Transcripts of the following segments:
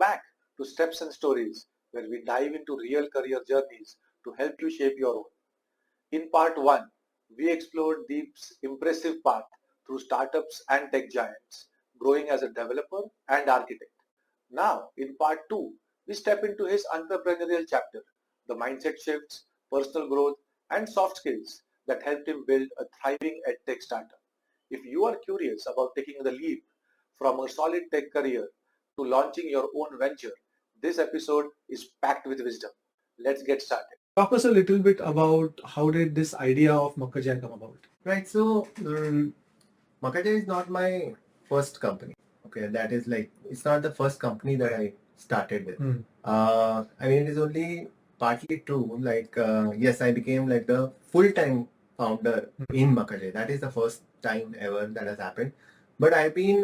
back to Steps and Stories, where we dive into real career journeys to help you shape your own. In part 1, we explored Deep's impressive path through startups and tech giants, growing as a developer and architect. Now, in part 2, we step into his entrepreneurial chapter, the mindset shifts, personal growth, and soft skills that helped him build a thriving edtech startup. If you are curious about taking the leap from a solid tech career to launching your own venture, this episode is packed with wisdom. Let's get started. Talk us a little bit about how did this idea of Makkajai come about? Right. So, Makkajai is not my first company. Okay, that is like it's not the first company that I started with. I mean, it is only partly true. Like, yes, I became like the full-time founder in Makkajai. That is the first time ever that has happened. But I've been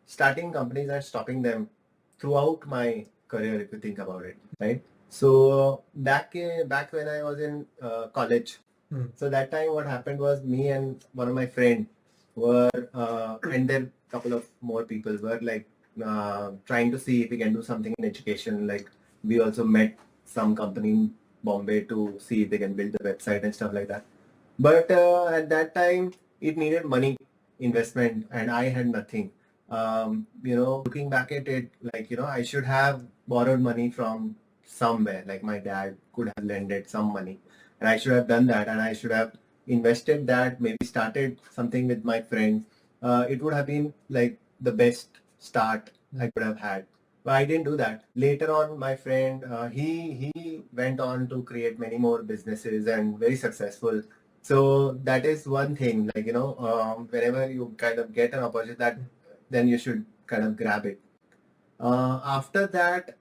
starting companies and stopping them throughout my career, if you think about it, right? So back when I was in college, so that time what happened was me and one of my friend were and then a couple of more people were like trying to see if we can do something in education. Like we also met some company in Bombay to see if they can build the website and stuff like that. But at that time it needed money investment and I had nothing. Looking back at it, like, I should have borrowed money from somewhere, like my dad could have lended some money and I should have done that and I should have invested that, maybe started something with my friends. It would have been like the best start I could have had. But I didn't do that. Later on, my friend, he went on to create many more businesses and very successful. So that is one thing, like, whenever you kind of get an opportunity, that then you should kind of grab it. After that,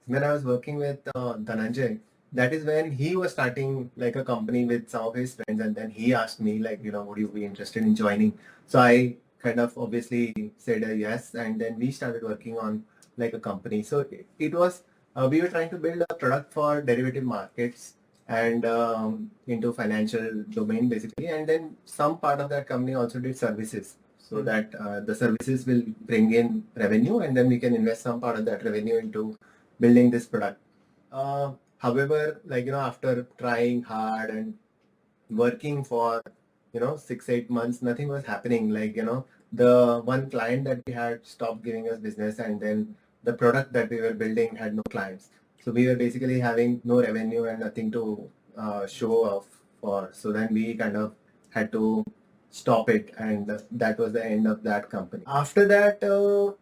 when I was working with Dhananjay, that is when he was starting like a company with some of his friends, and then he asked me like, would you be interested in joining? So I kind of obviously said yes, and then we started working on like a company. So it was we were trying to build a product for derivative markets and into financial domain basically, and then some part of that company also did services. So that the services will bring in revenue, and then we can invest some part of that revenue into building this product. However, like, after trying hard and working for, 6-8 months, nothing was happening. Like, the one client that we had stopped giving us business, and then the product that we were building had no clients. So we were basically having no revenue and nothing to show off for. So then we kind of had to stop it, and that was the end of that company. After that,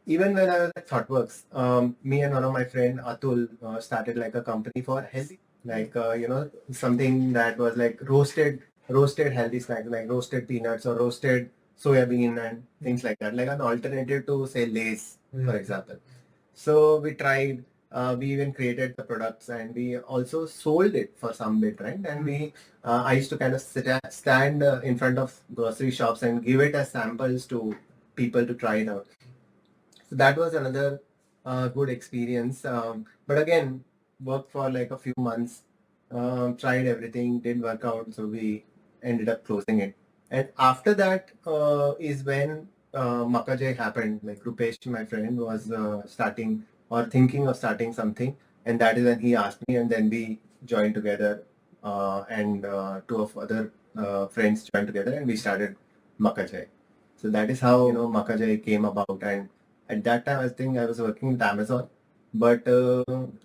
even when I was at ThoughtWorks, me and one of my friend Atul started like a company for healthy, like something that was like roasted healthy snacks, like roasted peanuts or roasted soya bean and things like that, like an alternative to say Lay's, for example. So we tried. We even created the products and we also sold it for some bit, right? And I used to kind of stand in front of grocery shops and give it as samples to people to try it out. So that was another good experience. But again, worked for like a few months, tried everything, didn't work out. So we ended up closing it. And after that is when Makkajai happened. Like Rupesh, my friend, was starting or thinking of starting something, and that is when he asked me, and then we joined together, and two of other friends joined together, and we started Makkajai. So that is how Makkajai came about. And at that time, I think I was working with Amazon, but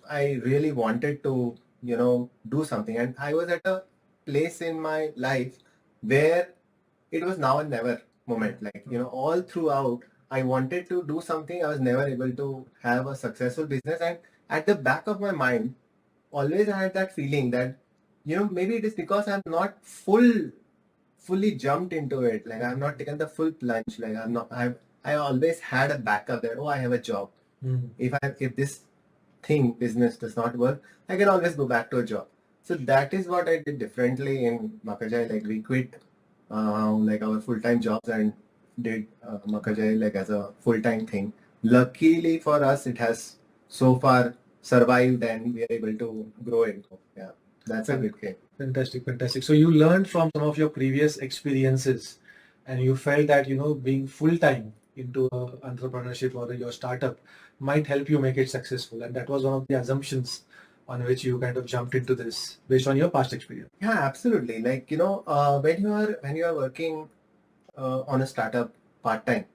I really wanted to do something, and I was at a place in my life where it was now and never moment. Like all throughout, I wanted to do something. I was never able to have a successful business. And at the back of my mind, always I had that feeling that, maybe it is because I'm not fully jumped into it. Like I've not taken the full plunge. Like I always had a backup that, I have a job. If this business does not work, I can always go back to a job. So that is what I did differently in Makkajai. Like we quit like our full-time jobs and did Makkajai like as a full-time thing. Luckily for us, it has so far survived and we are able to grow it. Yeah, that's a good thing. Fantastic. So you learned from some of your previous experiences and you felt that, being full-time into entrepreneurship or your startup might help you make it successful. And that was one of the assumptions on which you kind of jumped into this based on your past experience. Yeah, absolutely. Like, when you are working on a startup part time,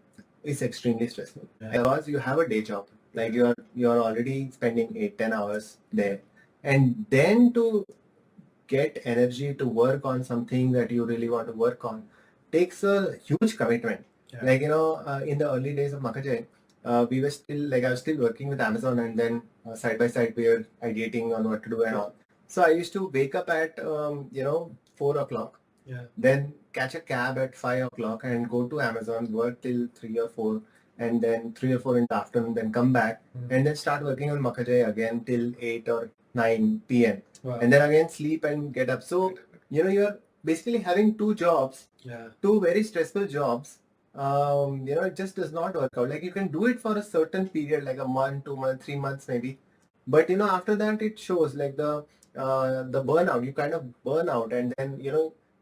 it's extremely stressful. Yeah. Because you have a day job, like you're already spending 8-10 hours there, and then to get energy to work on something that you really want to work on takes a huge commitment. Yeah. Like, in the early days of Makkajai, we were still, like, I was still working with Amazon, and then side by side we were ideating on what to do and all. So I used to wake up at 4 o'clock, then catch a cab at 5 o'clock and go to Amazon, work till 3 or 4, and then 3 or 4 in the afternoon, then come back and then start working on Makkajai again till 8 or 9 p.m. Wow. And then again sleep and get up. So you're basically having two jobs, two very stressful jobs. It just does not work out. Like, you can do it for a certain period, like a month, 2 months, 3 months maybe, but after that it shows, like, the burnout. You kind of burn out, and then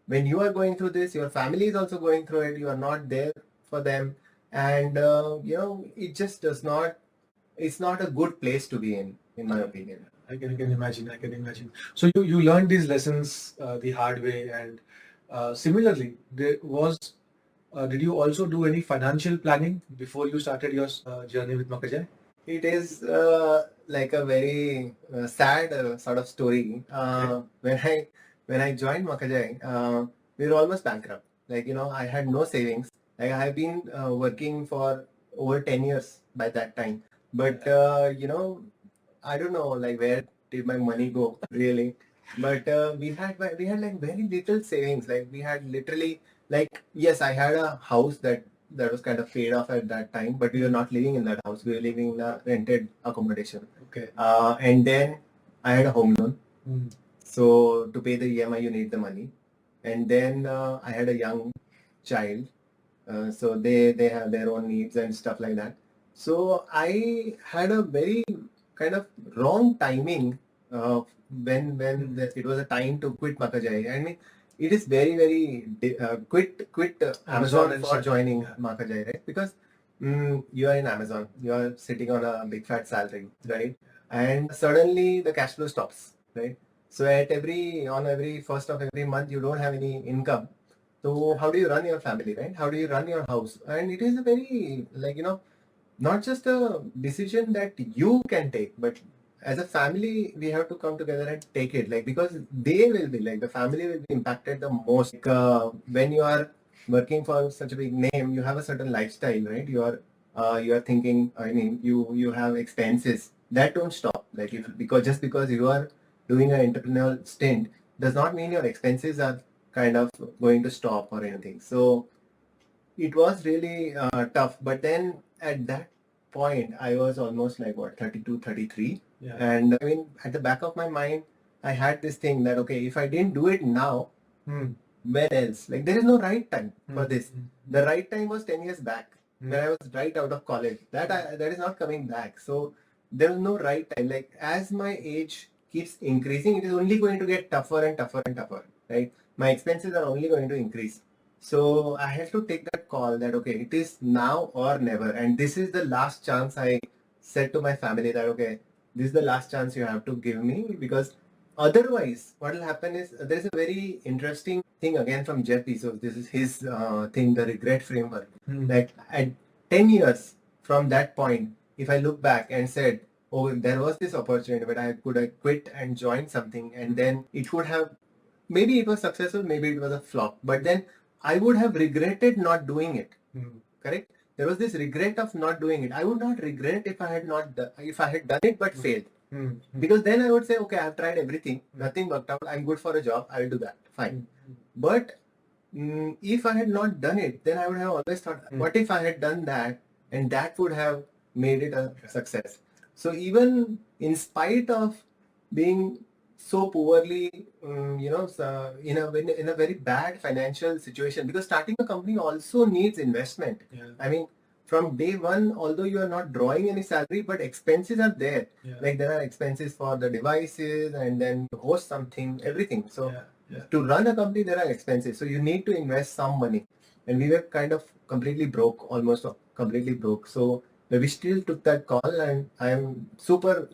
when you are going through this, your family is also going through it. You are not there for them, and it just does not. It's not a good place to be in my opinion. I can imagine. I can imagine. So you learned these lessons the hard way, and similarly, did you also do any financial planning before you started your journey with Makkajai? It is like a very sad sort of story. When I joined Makkajai, we were almost bankrupt. Like, I had no savings. Like, I have been working for over 10 years by that time. But I don't know, like, where did my money go really. But we had like very little savings. Like, we had literally, like, yes, I had a house that was kind of paid off at that time, but we were not living in that house. We were living in a rented accommodation. Okay. And then I had a home loan. So to pay the EMI, you need the money. And then I had a young child. So they have their own needs and stuff like that. So I had a very kind of wrong timing when it was a time to quit Makkajai. I mean, it is very, very quit Amazon for joining Makkajai, right? Because you are in Amazon, you are sitting on a big fat salary, right? And suddenly the cash flow stops, right? So on every first of every month, you don't have any income. So how do you run your family, right? How do you run your house? And it is a very, like, not just a decision that you can take, but as a family, we have to come together and take it, like, because they will be, like, the family will be impacted the most. Like, when you are working for such a big name, you have a certain lifestyle, right? You are thinking, I mean, you have expenses that don't stop. Like, because you are doing an entrepreneurial stint does not mean your expenses are kind of going to stop or anything. So it was really tough. But then at that point, I was almost like, what, 32, 33. Yeah. And I mean, at the back of my mind, I had this thing that, okay, if I didn't do it now, when else? Like, there is no right time for this. The right time was 10 years back when I was right out of college. That is not coming back. So there is no right time. Like, as my age keeps increasing, it is only going to get tougher and tougher and tougher, right? My expenses are only going to increase. So I had to take that call that, okay, it is now or never. And this is the last chance. I said to my family that, okay, this is the last chance you have to give me, because otherwise what will happen is, there's a very interesting thing again from Jeff Bezos. This is his thing, the regret framework. Like, at 10 years from that point, if I look back and said, oh, there was this opportunity, but I could have quit and joined something, and then it would have, maybe it was successful, maybe it was a flop, but then I would have regretted not doing it. Correct? There was this regret of not doing it. I would not regret if I had done it but failed. Because then I would say, okay, I've tried everything, nothing worked out, I'm good for a job, I'll do that, fine. But if I had not done it, then I would have always thought, what if I had done that, and that would have made it a success. So even in spite of being so poorly, in a very bad financial situation, because starting a company also needs investment. I mean, from day one, although you are not drawing any salary, but expenses are there. Like, there are expenses for the devices, and then to host something, everything. So to run a company, there are expenses. So you need to invest some money. and we were kind of completely broke, almost completely broke. So we still took that call, and I'm super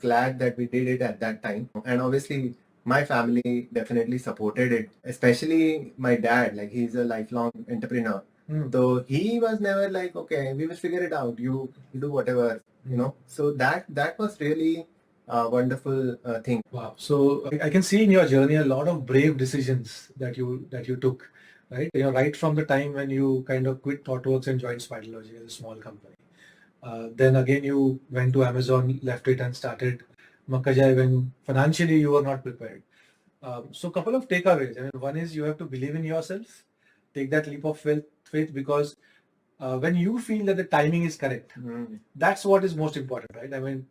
glad that we did it at that time. And obviously, my family definitely supported it, especially my dad. Like, he's a lifelong entrepreneur. So he was never like, okay, we will figure it out. You do whatever, you know. So that was really a wonderful thing. Wow. So I can see in your journey a lot of brave decisions that you took, right? Right from the time when you kind of quit ThoughtWorks and joined Spiderlogic as a small company. Then again you went to Amazon, left it and started Makkajai when financially you were not prepared. So couple of takeaways. I mean, one is you have to believe in yourself, take that leap of faith because when you feel that the timing is correct, that's what is most important, right? I mean,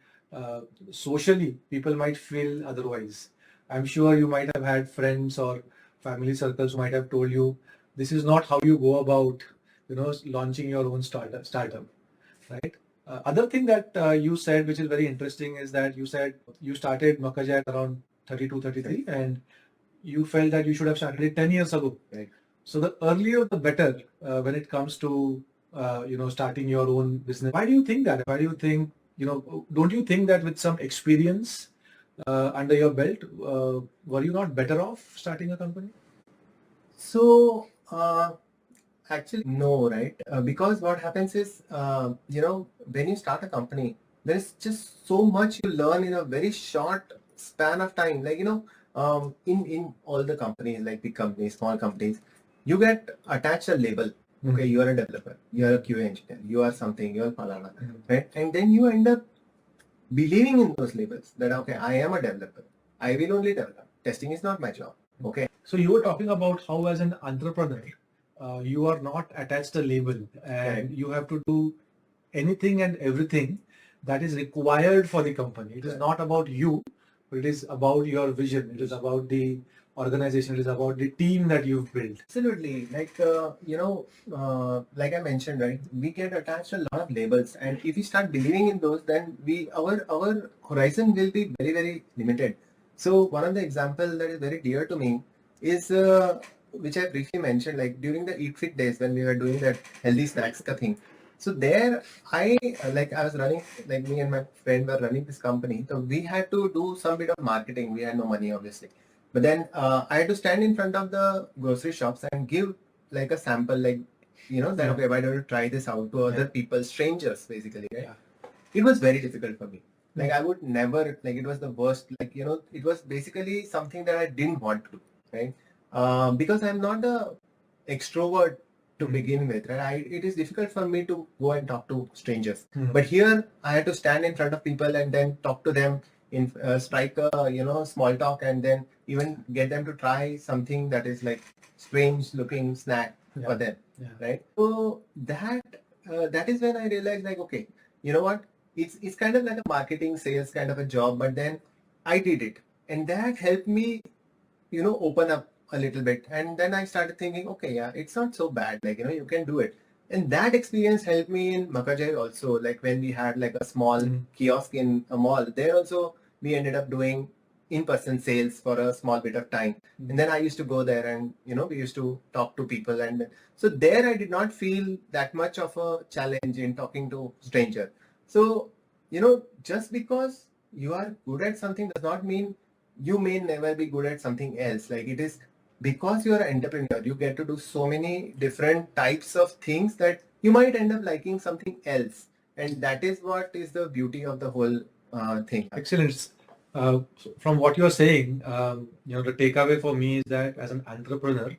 socially, people might feel otherwise. I'm sure you might have had friends or family circles who might have told you, this is not how you go about, launching your own startup, right? Other thing that you said, which is very interesting, is that you said you started Makkajai at around 32, 33, and you felt that you should have started it 10 years ago. Right. So the earlier the better when it comes to starting your own business. Why do you think that? Why do you think, don't you think that with some experience under your belt, were you not better off starting a company? So actually, no, right? Because what happens is, when you start a company, there is just so much you learn in a very short span of time. Like, in all the companies, like big companies, small companies, you get attached a label. Okay, you are a developer, you are a QA engineer, you are something, you are falana, right? And then you end up believing in those labels that, okay, I am a developer. I will only develop. Testing is not my job. Okay. So you were talking about how as an entrepreneur, you are not attached a label and Right. you have to do anything and everything that is required for the company. It is not about you, but it is about your vision. It is about the organization. It is about the team that you've built. Absolutely. Like, like I mentioned, right, we get attached a lot of labels, and if we start believing in those, then our horizon will be very, very limited. So one of the example that is very dear to me is, which I briefly mentioned, like during the Eat Fit days when we were doing that healthy snacks ka thing. So there, I was running, like me and my friend were running this company. So we had to do some bit of marketing. We had no money, obviously. But then I had to stand in front of the grocery shops and give like a sample, like, that, okay, why don't you try this out to other people, strangers, basically, right? Yeah. It was very difficult for me. Like, I would never, like, it was the worst, like, it was basically something that I didn't want to do, right? Because I'm not a extrovert to begin with, right? It is difficult for me to go and talk to strangers. But here I had to stand in front of people and then talk to them in strike a small talk, and then even get them to try something that is like strange looking snack for them, right? So that is when I realized, like, okay, you know what, it's kind of like a marketing sales kind of a job, but then I did it, and that helped me open up a little bit. And then I started thinking, okay, yeah, it's not so bad, like, you can do it. And that experience helped me in Makkajai also, like when we had like a small kiosk in a mall, there also we ended up doing in-person sales for a small bit of time. And then I used to go there and, we used to talk to people. And so there I did not feel that much of a challenge in talking to stranger. So, just because you are good at something does not mean you may never be good at something else. Like, it is because you are an entrepreneur, you get to do so many different types of things that you might end up liking something else. And that is what is the beauty of the whole thing. Excellent. From what you're saying, the takeaway for me is that as an entrepreneur,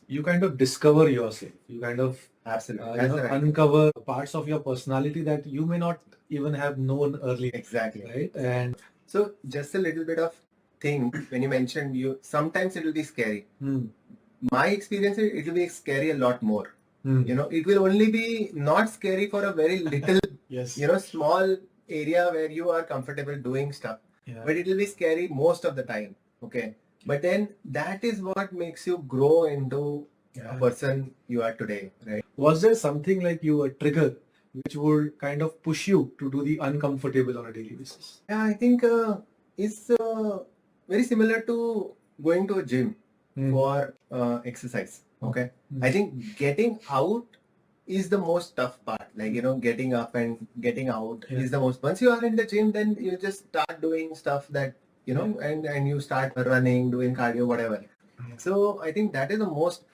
you kind of discover yourself. You kind of Absolutely. uncover parts of your personality that you may not even have known earlier. Exactly. Right. And so just a little bit of thing when you mentioned sometimes it will be scary. My experience is it will be scary a lot more. It will only be not scary for a very little, small area where you are comfortable doing stuff. But it will be scary most of the time. Okay. But then that is what makes you grow into a person you are today, right? Was there something like a trigger which would kind of push you to do the uncomfortable on a daily basis? Yeah, I think it's very similar to going to a gym. for exercise. Okay. I think getting out is the most tough part. Like, getting up and getting out is the most. Once you are in the gym, then you just start doing stuff that, and you start running, doing cardio, whatever. So I think that is the most,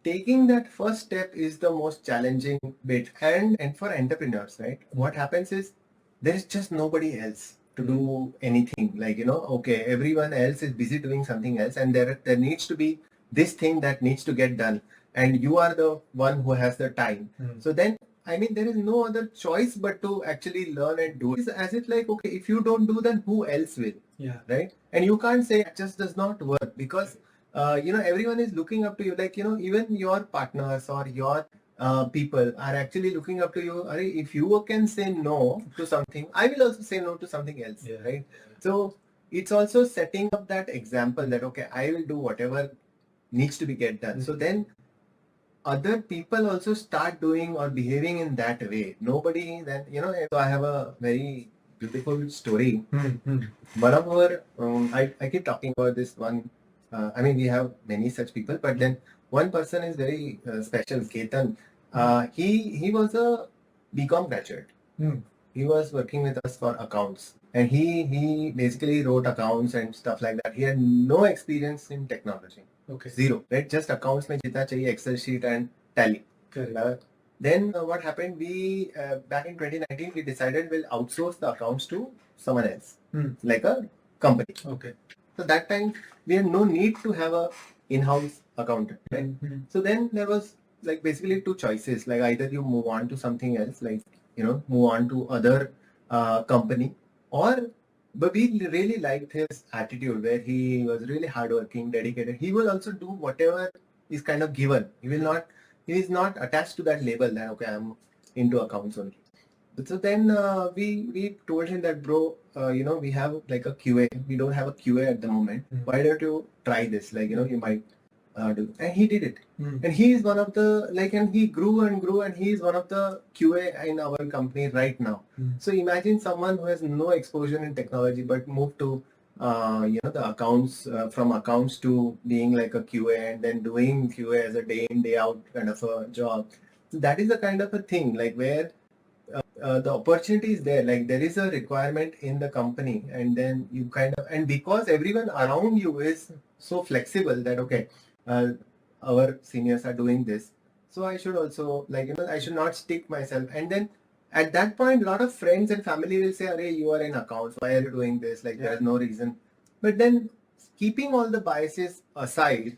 taking that first step is the most challenging bit. And for entrepreneurs, right, what happens is there is just nobody else to do anything. Like, okay, everyone else is busy doing something else, and there needs to be this thing that needs to get done, and you are the one who has the time. So then, I mean, there is no other choice but to actually learn and do it. It's as if like, okay, if you don't do, then who else will? Yeah. Right? And you can't say it just does not work, because everyone is looking up to you. Like, even your partners or your people are actually looking up to you. If you can say no to something, I will also say no to something else. Yeah. Right? So it's also setting up that example that, okay, I will do whatever needs to be get done. So then other people also start doing or behaving in that way. Nobody then, so I have a very beautiful story. One of our, I keep talking about this one. I mean, we have many such people, but then one person is very special, Ketan. He was a BCom graduate. He was working with us for accounts, and he basically wrote accounts and stuff like that. He had no experience in technology. Okay. Zero. Right? Just accounts mein jitna chahiye, Excel sheet and tally. Correct. Then what happened? We back in 2019 we decided we'll outsource the accounts to someone else, like a company. Okay. So that time we had no need to have a in-house accountant. Right? So then there was like basically two choices. Like either you move on to something else, like move on to other company, but we really liked his attitude where he was really hardworking, dedicated. He will also do whatever is kind of given. He is not attached to that label that, okay, I'm into accounts only. So then we told him that, bro, we have like a QA. We don't have a QA at the moment. Why don't you try this? Like, you might do. And he did it. And he is one of the, and he grew and grew, and he is one of the QA in our company right now. So imagine someone who has no exposure in technology but moved to the accounts, from accounts to being like a QA, and then doing QA as a day in day out kind of a job. So that is the kind of a thing like where the opportunity is there. Like there is a requirement in the company, and then you and because everyone around you is so flexible that, okay, our seniors are doing this, so I should also I should not stick myself. And then at that point, a lot of friends and family will say, "Arey, you are in accounts. Why are you doing this? Like there is no reason." But then keeping all the biases aside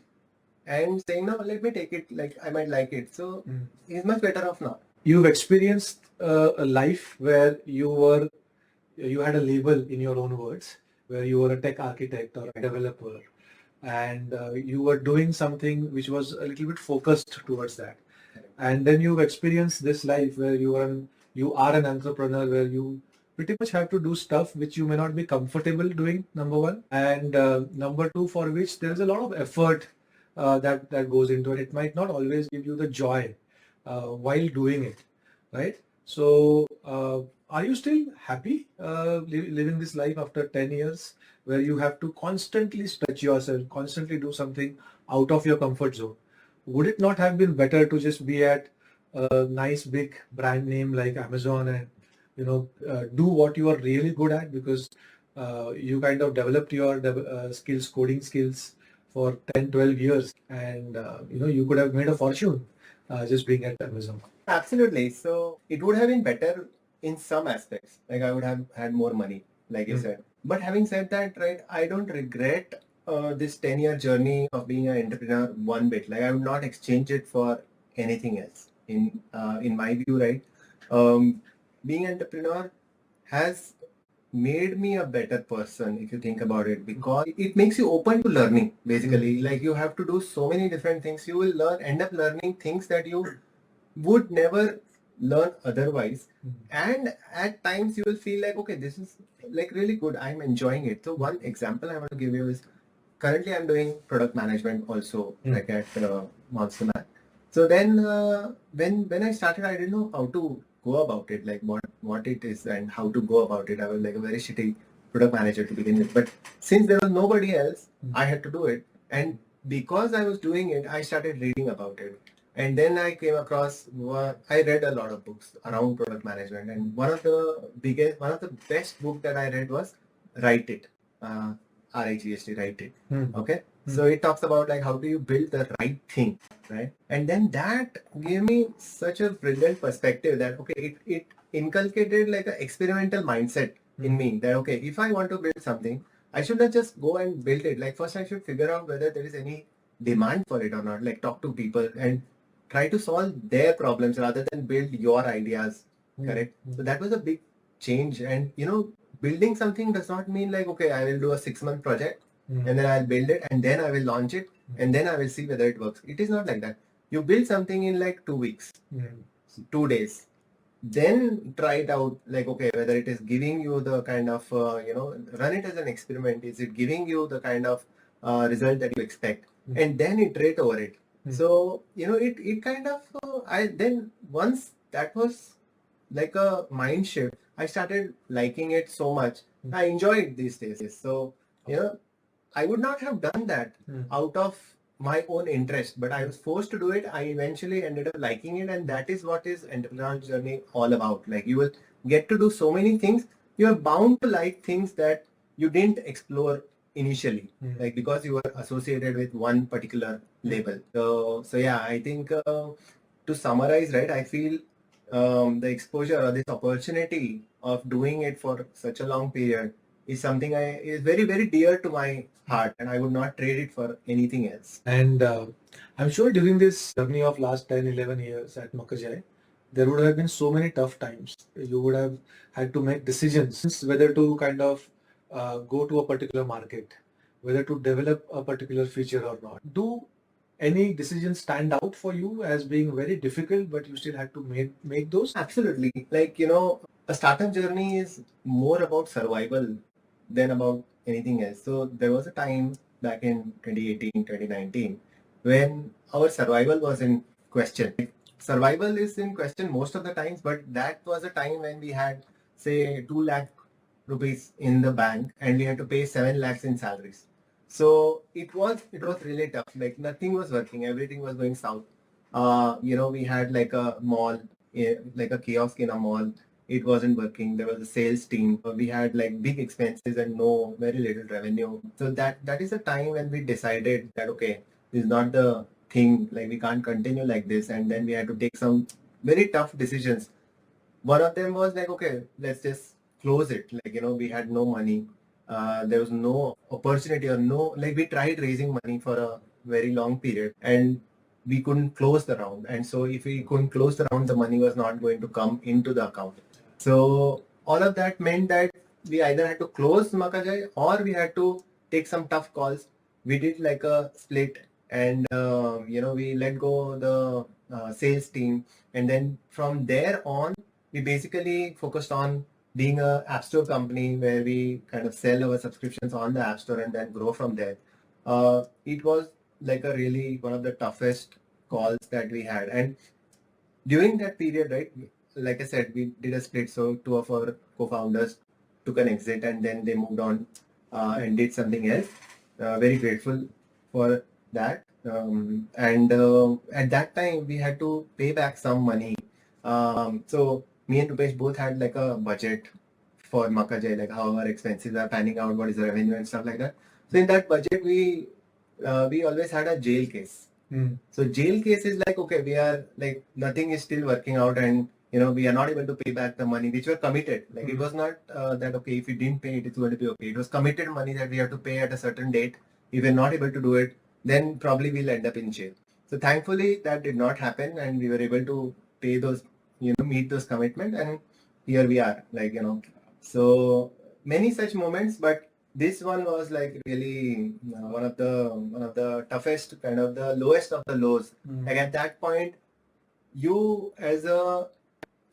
and saying, "No, let me take it. Like I might like it." So he's much better off now. You've experienced a life where you had a label in your own words, where you were a tech architect or a developer, and you were doing something which was a little bit focused towards that. And then you've experienced this life where you are an entrepreneur, where you pretty much have to do stuff which you may not be comfortable doing, number one, and number two, for which there is a lot of effort that goes into it. It might not always give you the joy while doing it, right? So are you still happy living this life after 10 years where you have to constantly stretch yourself, constantly do something out of your comfort zone? Would it not have been better to just be at a nice big brand name like Amazon and do what you are really good at, because you kind of developed your skills, coding skills for 10, 12 years, and you could have made a fortune just being at Amazon. Absolutely. So it would have been better in some aspects. Like I would have had more money, like you said. But having said that, right, I don't regret this 10-year journey of being an entrepreneur one bit. Like I would not exchange it for anything else. In my view, right, being an entrepreneur has made me a better person, if you think about it, because it makes you open to learning. Basically, like you have to do so many different things. You will end up learning things that you would never learn otherwise. And at times you will feel like, okay, this is like really good. I'm enjoying it. So one example I want to give you is currently I'm doing product management also, like at Monster Man. So then when I started, I didn't know how to go about it, like what it is and how to go about it. I was like a very shitty product manager to begin with. But since there was nobody else, I had to do it. And because I was doing it, I started reading about it. And then I came across, I read a lot of books around product management. And one of the best book that I read was Write It. RIGST, Write It. Okay. So it talks about like how do you build the right thing, right? And then that gave me such a brilliant perspective that, okay, it inculcated like an experimental mindset in me that, okay, if I want to build something, I should not just go and build it. Like first I should figure out whether there is any demand for it or not. Like talk to people and try to solve their problems rather than build your ideas. Correct. So that was a big change. And building something does not mean like, okay, I will do a 6-month project and then I'll build it and then I will launch it and then I will see whether it works. It is not like that. You build something in like 2 weeks, 2 days. Then try it out, like, okay, whether it is giving you the kind of, run it as an experiment. Is it giving you the kind of result that you expect? And then iterate over it. So, it kind of, then once that was like a mind shift, I started liking it so much. I enjoy it these days. So, I would not have done that out of my own interest, but I was forced to do it. I eventually ended up liking it, and that is what is entrepreneurial journey all about. Like you will get to do so many things. You are bound to like things that you didn't explore initially, like because you were associated with one particular label. So yeah, I think to summarize, right, I feel the exposure or this opportunity of doing it for such a long period is something is very, very dear to my heart, and I would not trade it for anything else. And I'm sure during this journey of last 10, 11 years at Makkajai, there would have been so many tough times. You would have had to make decisions whether to kind of go to a particular market, whether to develop a particular feature or not. Do any decisions stand out for you as being very difficult, but you still had to make those? Absolutely. Like, a startup journey is more about survival than about anything else. So there was a time back in 2018, 2019 when our survival was in question. Survival is in question most of the times, but that was a time when we had, say, 2 lakh rupees in the bank and we had to pay 7 lakhs in salaries. So it was really tough. Like nothing was working. Everything was going south. We had like a mall, like a kiosk in a mall. It wasn't working. There was a sales team. We had like big expenses and very little revenue. So that is a time when we decided that, okay, this is not the thing. Like we can't continue like this. And then we had to take some very tough decisions. One of them was like, okay, let's just close it. Like, we had no money. There was no opportunity or like we tried raising money for a very long period and we couldn't close the round. And so if we couldn't close the round, the money was not going to come into the account. So all of that meant that we either had to close Makkajai or we had to take some tough calls. We did like a split and, we let go the sales team. And then from there on, we basically focused on being a app store company where we kind of sell our subscriptions on the app store and then grow from there. It was like a really one of the toughest calls that we had. And during that period, right, like I said, we did a split. So 2 of our co-founders took an exit and then they moved on and did something else. Very grateful for that. And at that time, we had to pay back some money. So me and Rupesh both had like a budget for Makkajai, like how our expenses are panning out, what is the revenue and stuff like that. So in that budget, we always had a jail case. So jail case is like, okay, we are like, nothing is still working out and, we are not able to pay back the money which were committed. Like it was not that, okay, if we didn't pay it, it's going to be okay. It was committed money that we have to pay at a certain date. If we're not able to do it, then probably we'll end up in jail. So thankfully that did not happen and we were able to pay those, meet those commitments and here we are, like, so many such moments, but this one was like really one of the toughest, kind of the lowest of the lows. Like at that point, you as a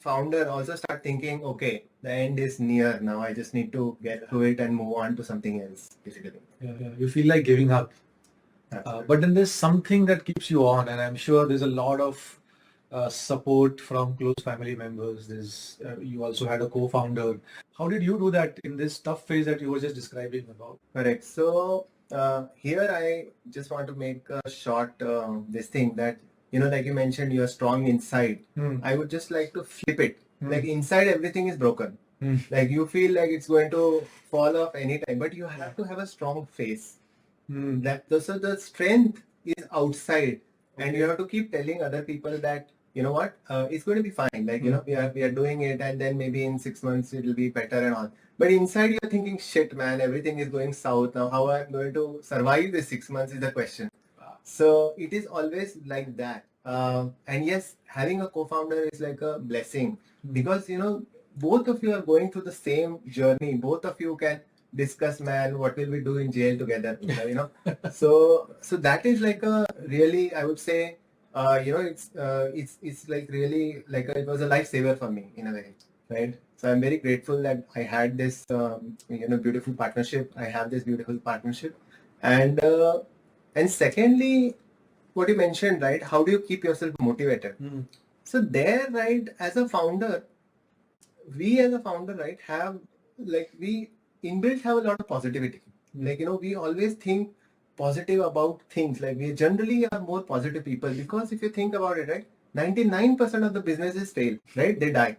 founder also start thinking, okay, the end is near now. I just need to get through it and move on to something else, basically. Yeah. You feel like giving up. But then there's something that keeps you on, and I'm sure there's a lot of support from close family members. You also had a co-founder. How did you do that in this tough phase that you were just describing about? Correct. So here I just want to make a short this thing that, like you mentioned, you're strong inside. I would just like to flip it. Like inside everything is broken. Like you feel like it's going to fall off anytime, but you have to have a strong face. So the strength is outside, and you have to keep telling other people that what, it's going to be fine. Like we are doing it, and then maybe in 6 months it'll be better and all. But inside you're thinking, shit, man, everything is going south now. How I'm going to survive this 6 months is the question. So it is always like that. And yes, having a co-founder is like a blessing because both of you are going through the same journey. Both of you can discuss, man, what will we do in jail together, so that is like a really, I would say, it's like really like it was a lifesaver for me in a way, right? So I'm very grateful that I had this beautiful partnership. I have this beautiful partnership, and secondly, what you mentioned, right, how do you keep yourself motivated? So there, right, as a founder, right, have, like, we inbuilt have a lot of positivity. Like, we always think positive about things. Like, we generally are more positive people because if you think about it, right, 99% of the businesses fail, right? They die.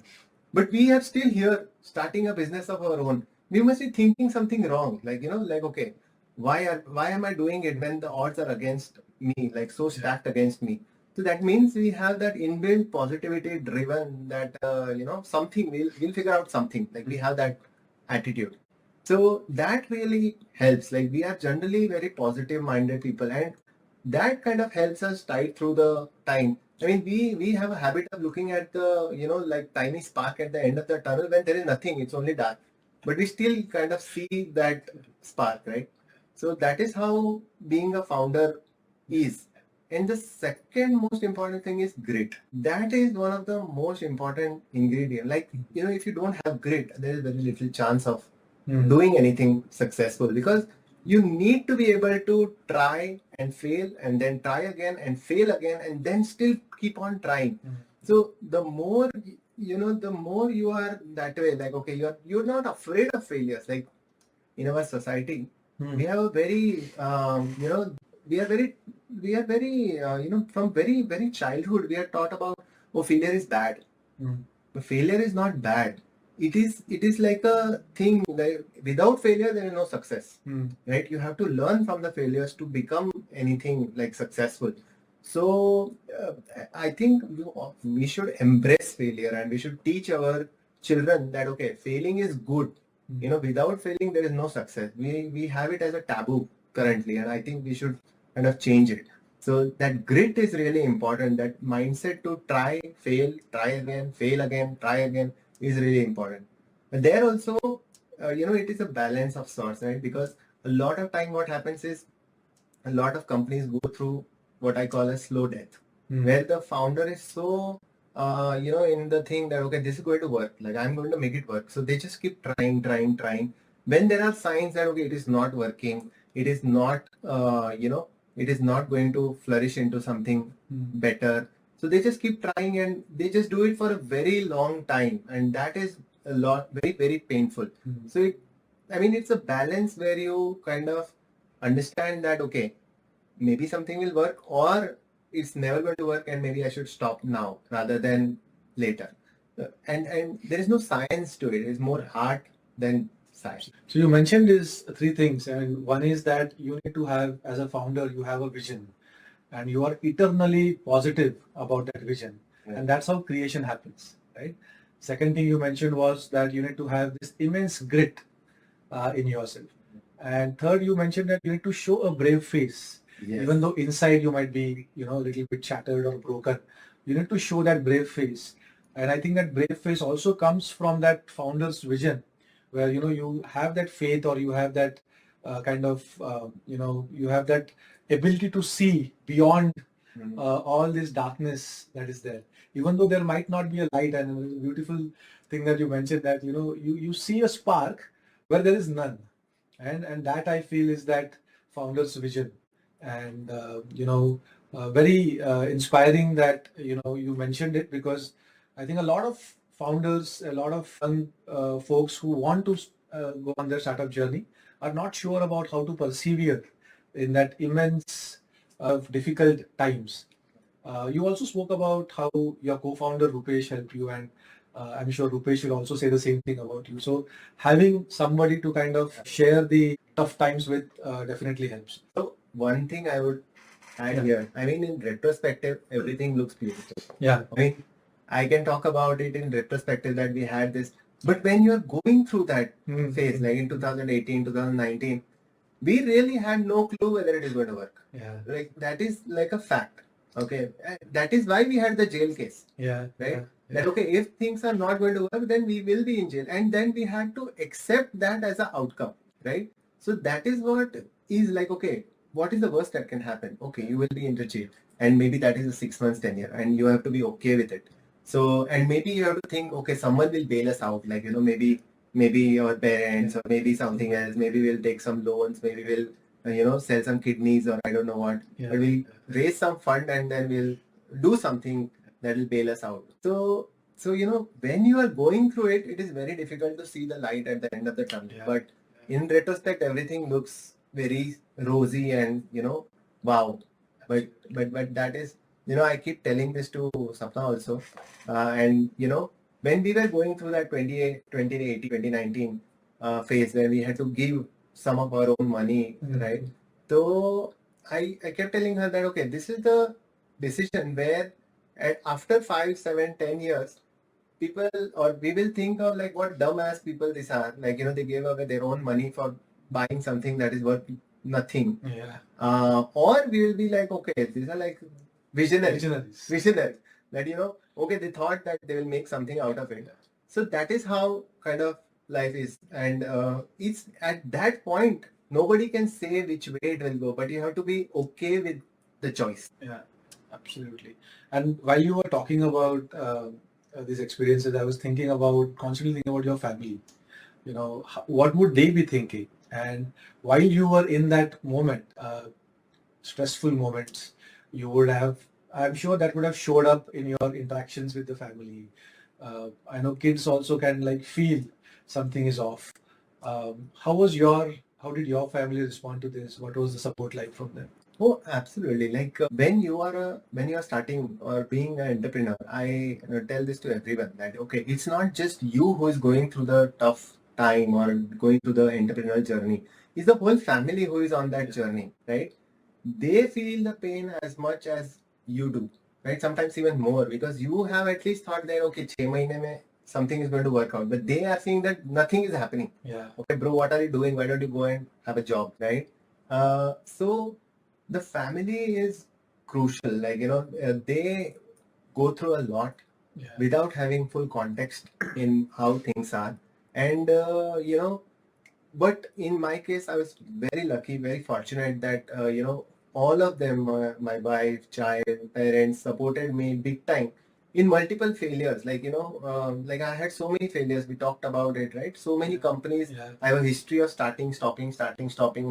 But we are still here starting a business of our own. We must be thinking something wrong. Like, okay, why am I doing it when the odds are against me, like so stacked against me? So that means we have that inbuilt positivity driven that, something, we'll figure out something. Like we have that attitude. So that really helps. Like we are generally very positive minded people, and that kind of helps us tide through the time. I mean, we have a habit of looking at the, like tiny spark at the end of the tunnel when there is nothing, it's only dark. But we still kind of see that spark, right? So that is how being a founder is. And the second most important thing is grit. That is one of the most important ingredients. Like, if you don't have grit, there is very little chance of doing anything successful because you need to be able to try and fail and then try again and fail again and then still keep on trying. So the more, the more you are that way, like, okay, you're not afraid of failures. Like in our society, we have a very, we are very, from very, very childhood, we are taught about, oh, failure is bad. But failure is not bad. It is like a thing, like without failure, there is no success, right? You have to learn from the failures to become anything like successful. So I think we should embrace failure and we should teach our children that, okay, failing is good. Without failing, there is no success. We have it as a taboo currently, and I think we should kind of change it. So that grit is really important. That mindset to try, fail, try again, fail again, try again is really important. But there also, it is a balance of sorts, right? Because a lot of time what happens is a lot of companies go through what I call a slow death, where the founder is so in the thing that, okay, this is going to work, like I'm going to make it work. So they just keep trying. When there are signs that, okay, it is not working, it is not, it is not going to flourish into something better. So they just keep trying and they just do it for a very long time. And that is a lot, very, very painful. So it's a balance where you kind of understand that, okay, maybe something will work or it's never going to work and maybe I should stop now rather than later. And there is no science to it. It's more art than science. So you mentioned these three things, and one is that you need to have, as a founder, you have a vision and you are eternally positive about that vision. Yeah. And that's how creation happens, right? Second thing you mentioned was that you need to have this immense grit in yourself. And third, you mentioned that you need to show a brave face. Yes. Even though inside you might be, a little bit shattered or broken, you need to show that brave face. And I think that brave face also comes from that founder's vision, where, you have that faith or you have that you have that ability to see beyond all this darkness that is there. Even though there might not be a light, and a beautiful thing that you mentioned that, you see a spark where there is none. And that I feel is that founder's vision. And, very inspiring that, you mentioned it, because I think a lot of founders, a lot of young folks who want to go on their startup journey are not sure about how to persevere in that immense of difficult times. You also spoke about how your co-founder Rupesh helped you, and I'm sure Rupesh will also say the same thing about you. So having somebody to kind of share the tough times with definitely helps. So one thing I would add here, I mean, in retrospective, everything looks beautiful. Yeah. I mean, I can talk about it in retrospective that we had this, but when you're going through that phase, like in 2018, 2019, we really had no clue whether it is going to work. Yeah. Like that is like a fact. Okay. And that is why we had the jail case. Yeah. Right? That okay, if things are not going to work, then we will be in jail. And then we had to accept that as an outcome. Right? So that is what is like, okay, what is the worst that can happen? Okay, you will be in the jail. And maybe that is a 6 months tenure and you have to be okay with it. So, and maybe you have to think, okay, someone will bail us out. Like, maybe our parents or maybe something else. Maybe we'll take some loans. Maybe we'll, sell some kidneys or I don't know what. Yeah. But we'll raise some fund and then we'll do something that will bail us out. So when you are going through it, it is very difficult to see the light at the end of the tunnel. Yeah. But in retrospect, everything looks very rosy and wow. But that is, I keep telling this to Sapna also, and when we were going through that 2019 phase where we had to give some of our own money, right? So I kept telling her that okay, this is the decision where after 5, 7, 10 years, people or we will think of like what dumbass people these are. Like they gave away their own money for buying something that is worth nothing. Yeah. Or we will be like, okay, these are like visionaries. That okay, they thought that they will make something out of it. So that is how kind of life is, and it's at that point nobody can say which way it will go, but you have to be okay with the choice. Yeah, absolutely. And while you were talking about these experiences, I was constantly thinking about your family. What would they be thinking? And while you were in that moment, stressful moments, you would have, I'm sure that would have showed up in your interactions with the family. I know kids also can like feel something is off. How did your family respond to this? What was the support like from them? Oh, absolutely. Like when you are starting or being an entrepreneur, I tell this to everyone that okay, it's not just you who is going through the tough time or going through the entrepreneurial journey. It's the whole family who is on that journey, right? They feel the pain as much as you do, right? Sometimes even more because you have at least thought that okay, 6 months mein something is going to work out, but they are seeing that nothing is happening. Yeah. Okay, bro, what are you doing? Why don't you go and have a job, right? So the family is crucial. Like they go through a lot without having full context in how things are, and but in my case, I was very lucky, very fortunate that all of them, my wife, child, parents, supported me big time in multiple failures. Like like I had so many failures. We talked about it, right? So many companies. Yeah. I have a history of starting, stopping,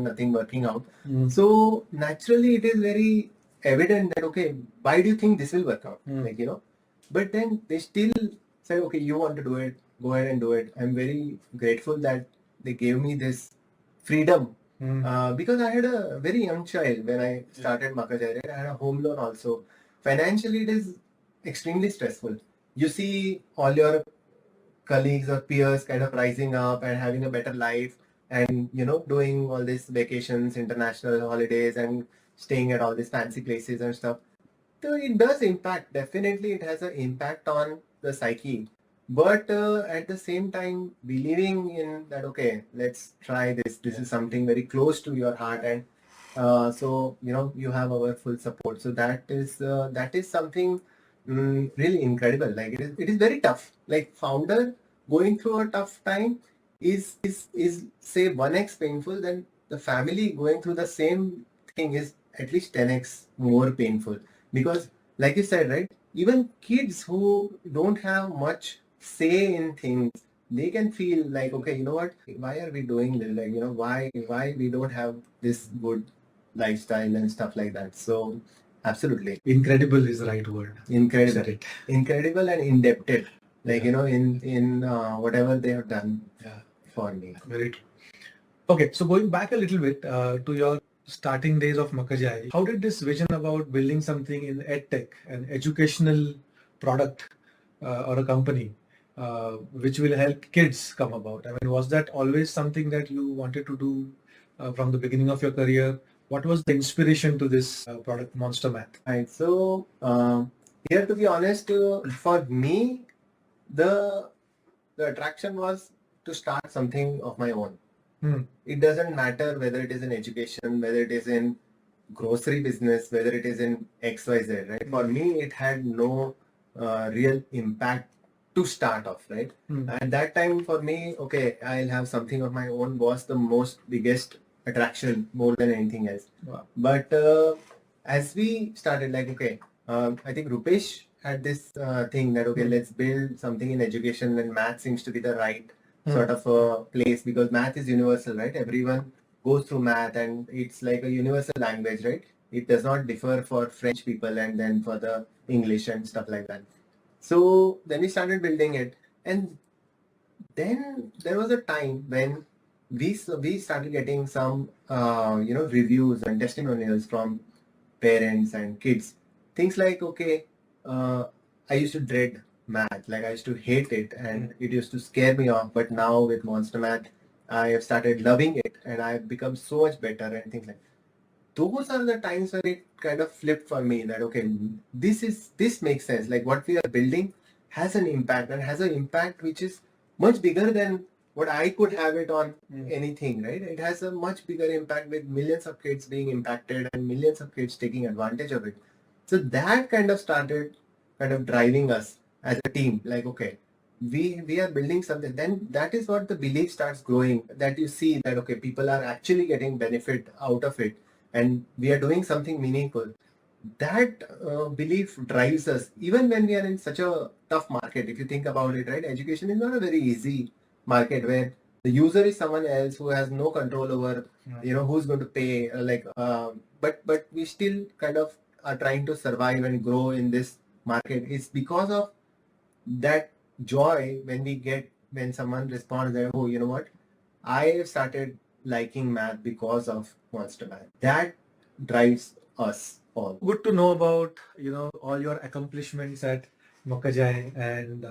nothing working out. So naturally, it is very evident that okay, why do you think this will work out? Like but then they still say, okay, you want to do it, go ahead and do it. I'm very grateful that they gave me this freedom because I had a very young child when I started Makkajai. Right? I had a home loan also. Financially, it is extremely stressful. You see all your colleagues or peers kind of rising up and having a better life and doing all these vacations, international holidays and staying at all these fancy places and stuff. So it does impact. Definitely, it has an impact on the psyche. But at the same time, believing in that, okay, let's try this. This is something very close to your heart, and so you have our full support. So that is something really incredible. Like it is very tough. Like founder going through a tough time is say 1x painful. Then the family going through the same thing is at least 10x more painful. Because like you said, right, even kids who don't have much say in things, they can feel like, okay, you know what, why are we doing this? Like, why we don't have this good lifestyle and stuff like that. So absolutely. Incredible is the right word. Incredible. Incredible and indebted. Like, in whatever they have done for me. Very true. Okay, so going back a little bit to your starting days of Makkajai, how did this vision about building something in edtech, an educational product or a company which will help kids come about? I mean, was that always something that you wanted to do from the beginning of your career? What was the inspiration to this product, Monster Math? Right. So here, to be honest, for me, the attraction was to start something of my own. It doesn't matter whether it is in education, whether it is in grocery business, whether it is in XYZ, right? For me, it had no real impact to start off, right? At that time, for me, okay, I'll have something of my own was the most biggest attraction more than anything else. Wow. But as we started, like, okay, I think Rupesh had this thing that, okay, let's build something in education, and math seems to be the right sort of a place, because math is universal, right? Everyone goes through math, and it's like a universal language, right? It does not differ for French people and then for the English and stuff like that. So then we started building it, and then there was a time when we started getting some reviews and testimonials from parents and kids. Things like, okay, I used to dread math, like I used to hate it, and it used to scare me off. But now with Monster Math, I have started loving it, and I have become so much better, and things like. Those are the times when it kind of flipped for me that, okay, this makes sense. Like what we are building has an impact, and has an impact which is much bigger than what I could have it on anything, right? It has a much bigger impact with millions of kids being impacted and millions of kids taking advantage of it. So that kind of started kind of driving us as a team. Like, okay, we are building something. Then that is what the belief starts growing, that you see that, okay, people are actually getting benefit out of it, and we are doing something meaningful. That belief drives us even when we are in such a tough market. If you think about it, right, education is not a very easy market, where the user is someone else who has no control over who's going to pay, but we still kind of are trying to survive and grow in this market. It's because of that joy when someone responds that, oh, you know what, I have started liking math because of Monster Math. That drives us all. Good to know about all your accomplishments at Makkajai, and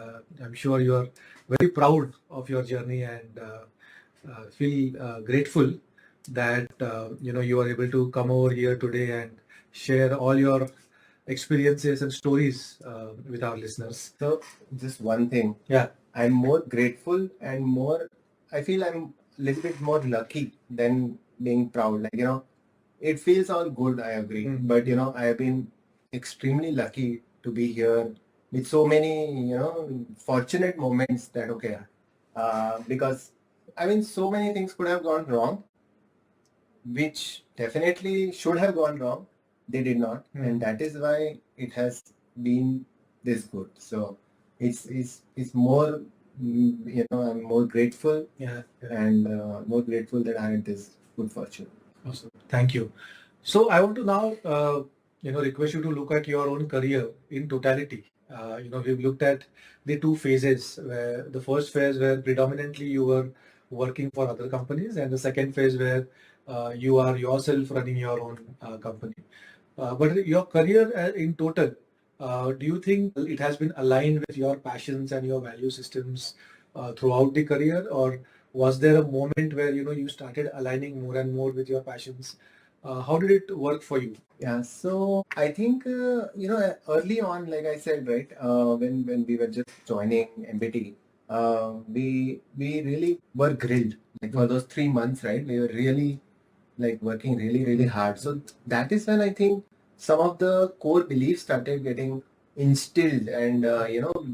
I'm sure you are very proud of your journey, and feel grateful that you are able to come over here today and share all your experiences and stories with our listeners. So just one thing, Yeah. I'm more grateful and I feel I'm a little bit more lucky than being proud. Like, it feels all good, I agree. But, I have been extremely lucky to be here with so many, fortunate moments that, okay, because, I mean, so many things could have gone wrong, which definitely should have gone wrong. They did not. And that is why it has been this good. So it's more, I'm more grateful. Yeah. And more grateful that I had this good fortune. Awesome. Thank you. So I want to now, request you to look at your own career in totality. We've looked at the two phases, where the first phase where predominantly you were working for other companies, and the second phase where you are yourself running your own company. But your career in total, do you think it has been aligned with your passions and your value systems throughout the career, or was there a moment where you started aligning more and more with your passions? How did it work for you? Yeah, so I think early on, like I said, right, when we were just joining MBT, we really were grilled. Like for those 3 months, right, we were really like working really hard. So that is when I think some of the core beliefs started getting instilled and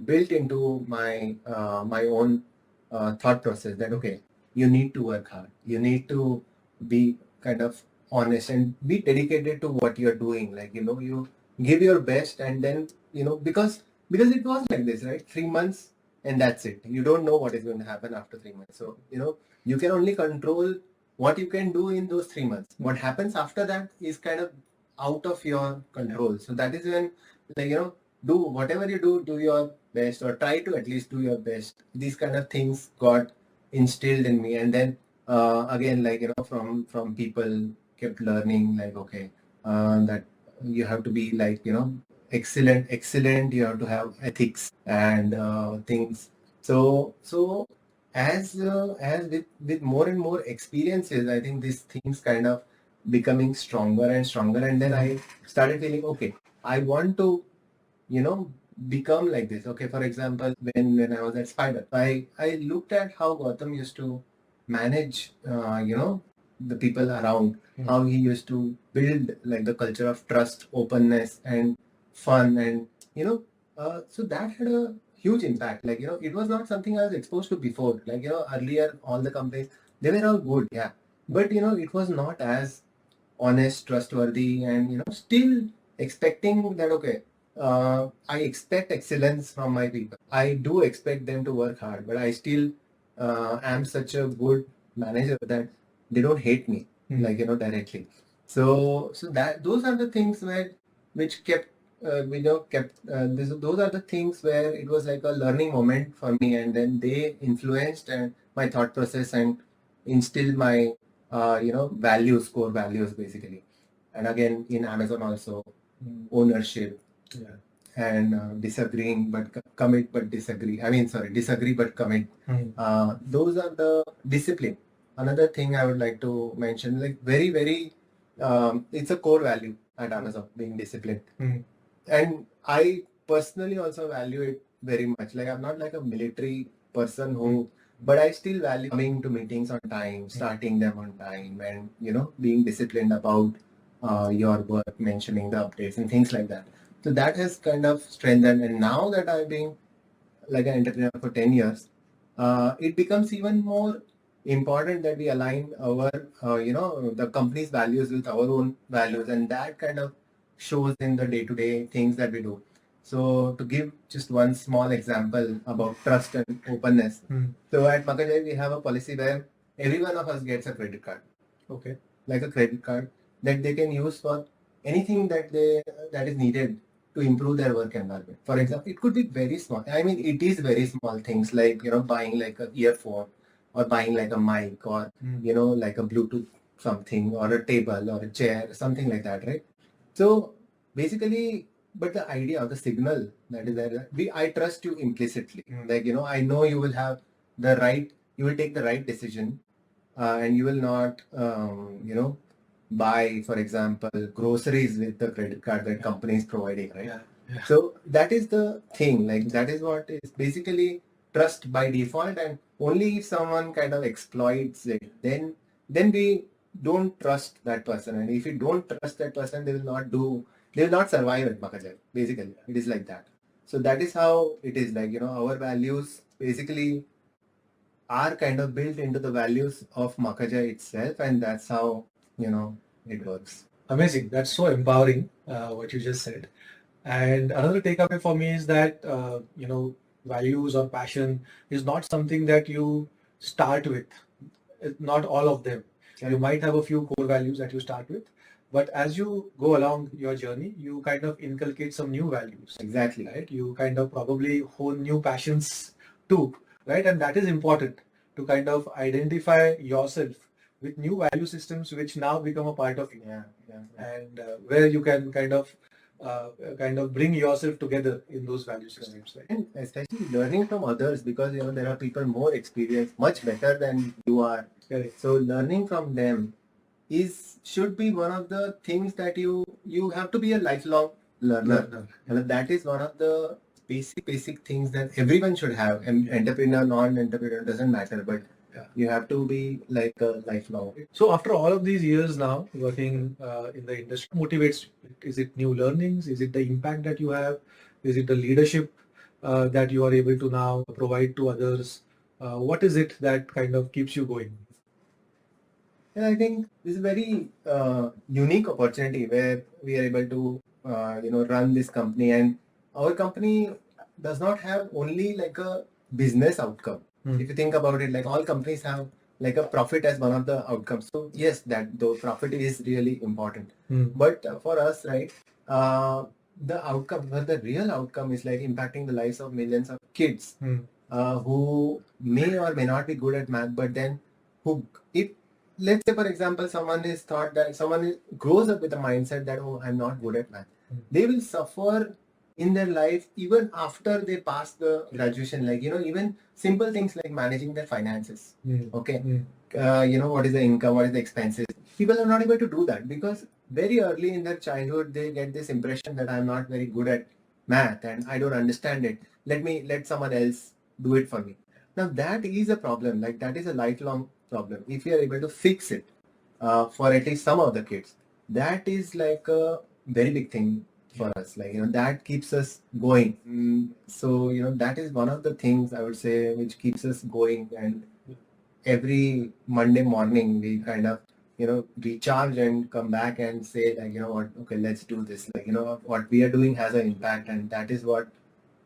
built into my own thought process, that okay, you need to work hard, you need to be kind of honest and be dedicated to what you're doing. Like, you give your best, and then because it was like this, right, 3 months and that's it. You don't know what is going to happen after 3 months. So you can only control what you can do in those 3 months. What happens after that is kind of out of your control. So that is when, like, do whatever you do your best, or try to at least do your best. These kind of things got instilled in me. And then again, like, from people kept learning like, okay, that you have to be like, excellent. You have to have ethics and things. So as with more and more experiences, I think these things kind of becoming stronger and stronger. And then I started feeling, okay, I want to, become like this. Okay, for example, when I was at Spider, I looked at how Gautam used to manage, the people around, how he used to build like the culture of trust, openness, and fun, and so that had a huge impact. Like, it was not something I was exposed to before. Like, earlier all the companies, they were all good, yeah, but it was not as honest, trustworthy, and still expecting that, okay, I expect excellence from my people. I do expect them to work hard, but I still am such a good manager that they don't hate me, like, directly. So that those are the things which kept those are the things where it was like a learning moment for me, and then they influenced and my thought process and instilled my values, core values, basically. And again, in Amazon also, ownership, yeah, and disagreeing but commit but disagree. I mean, sorry, disagree but commit. Those are the discipline. Another thing I would like to mention, like very, very, it's a core value at Amazon, being disciplined. And I personally also value it very much. Like, I'm not like a military person but I still value coming to meetings on time, starting them on time, and being disciplined about your work, mentioning the updates and things like that. So that has kind of strengthened. And now that I've been like an entrepreneur for 10 years, it becomes even more important that we align our, the company's values with our own values. And that kind of shows in the day-to-day things that we do. So to give just one small example about trust and openness. So at Makkajai, we have a policy where every one of us gets a credit card. Okay. Like a credit card that they can use for anything that is needed to improve their work environment. For example, it could be very small. I mean, it is very small things like, buying like an earphone or buying like a mic or, like a Bluetooth something or a table or a chair, something like that, right? So basically, but the idea of the signal that is there, I trust you implicitly. Like, I know you will have you will take the right decision, and you will not, buy, for example, groceries with the credit card that company is providing, right? Yeah. So that is the thing. Like, that is what is basically trust by default, and only if someone kind of exploits it, then we don't trust that person. And if you don't trust that person, they will not survive at Makkajai. Basically, it is like that. So that is how it is. Like, our values basically are kind of built into the values of Makkajai itself, and that's how it works. Amazing. That's so empowering, what you just said. And another takeaway for me is that, values or passion is not something that you start with. Not all of them. You might have a few core values that you start with, but as you go along your journey, you kind of inculcate some new values. Exactly. Right? You kind of probably hone new passions too, right? And that is important to kind of identify yourself with new value systems which now become a part of you. Yeah. And where you can kind of bring yourself together in those value systems, right? And especially learning from others, because there are people more experienced, much better than you are. Correct. So learning from them should be one of the things that you have to be a lifelong learner. And that is one of the basic things that everyone should have. Entrepreneur, non-entrepreneur, doesn't matter, but you have to be like a lifelong. So after all of these years now working in the industry, what motivates you? Is it new learnings? Is it the impact that you have? Is it the leadership that you are able to now provide to others? What is it that kind of keeps you going? And I think this is a very unique opportunity where we are able to run this company, and our company does not have only like a business outcome. If you think about it, like all companies have like a profit as one of the outcomes. So yes, that the profit is really important. But for us, right, the real outcome is like impacting the lives of millions of kids who may or may not be good at math, but then who, if let's say, for example, someone grows up with a mindset that, oh, I'm not good at math. They will suffer in their life even after they pass the graduation. Like, even simple things like managing their finances. Okay. What is the income, what is the expenses. People are not able to do that because very early in their childhood, they get this impression that I'm not very good at math and I don't understand it. Let someone else do it for me. Now that is a problem. Like that is a lifelong problem. If you are able to fix it for at least some of the kids, that is like a very big thing for us. Like, that keeps us going. So, that is one of the things I would say which keeps us going. And every Monday morning we kind of, recharge and come back and say like, what, okay, let's do this. Like, what we are doing has an impact, and that is what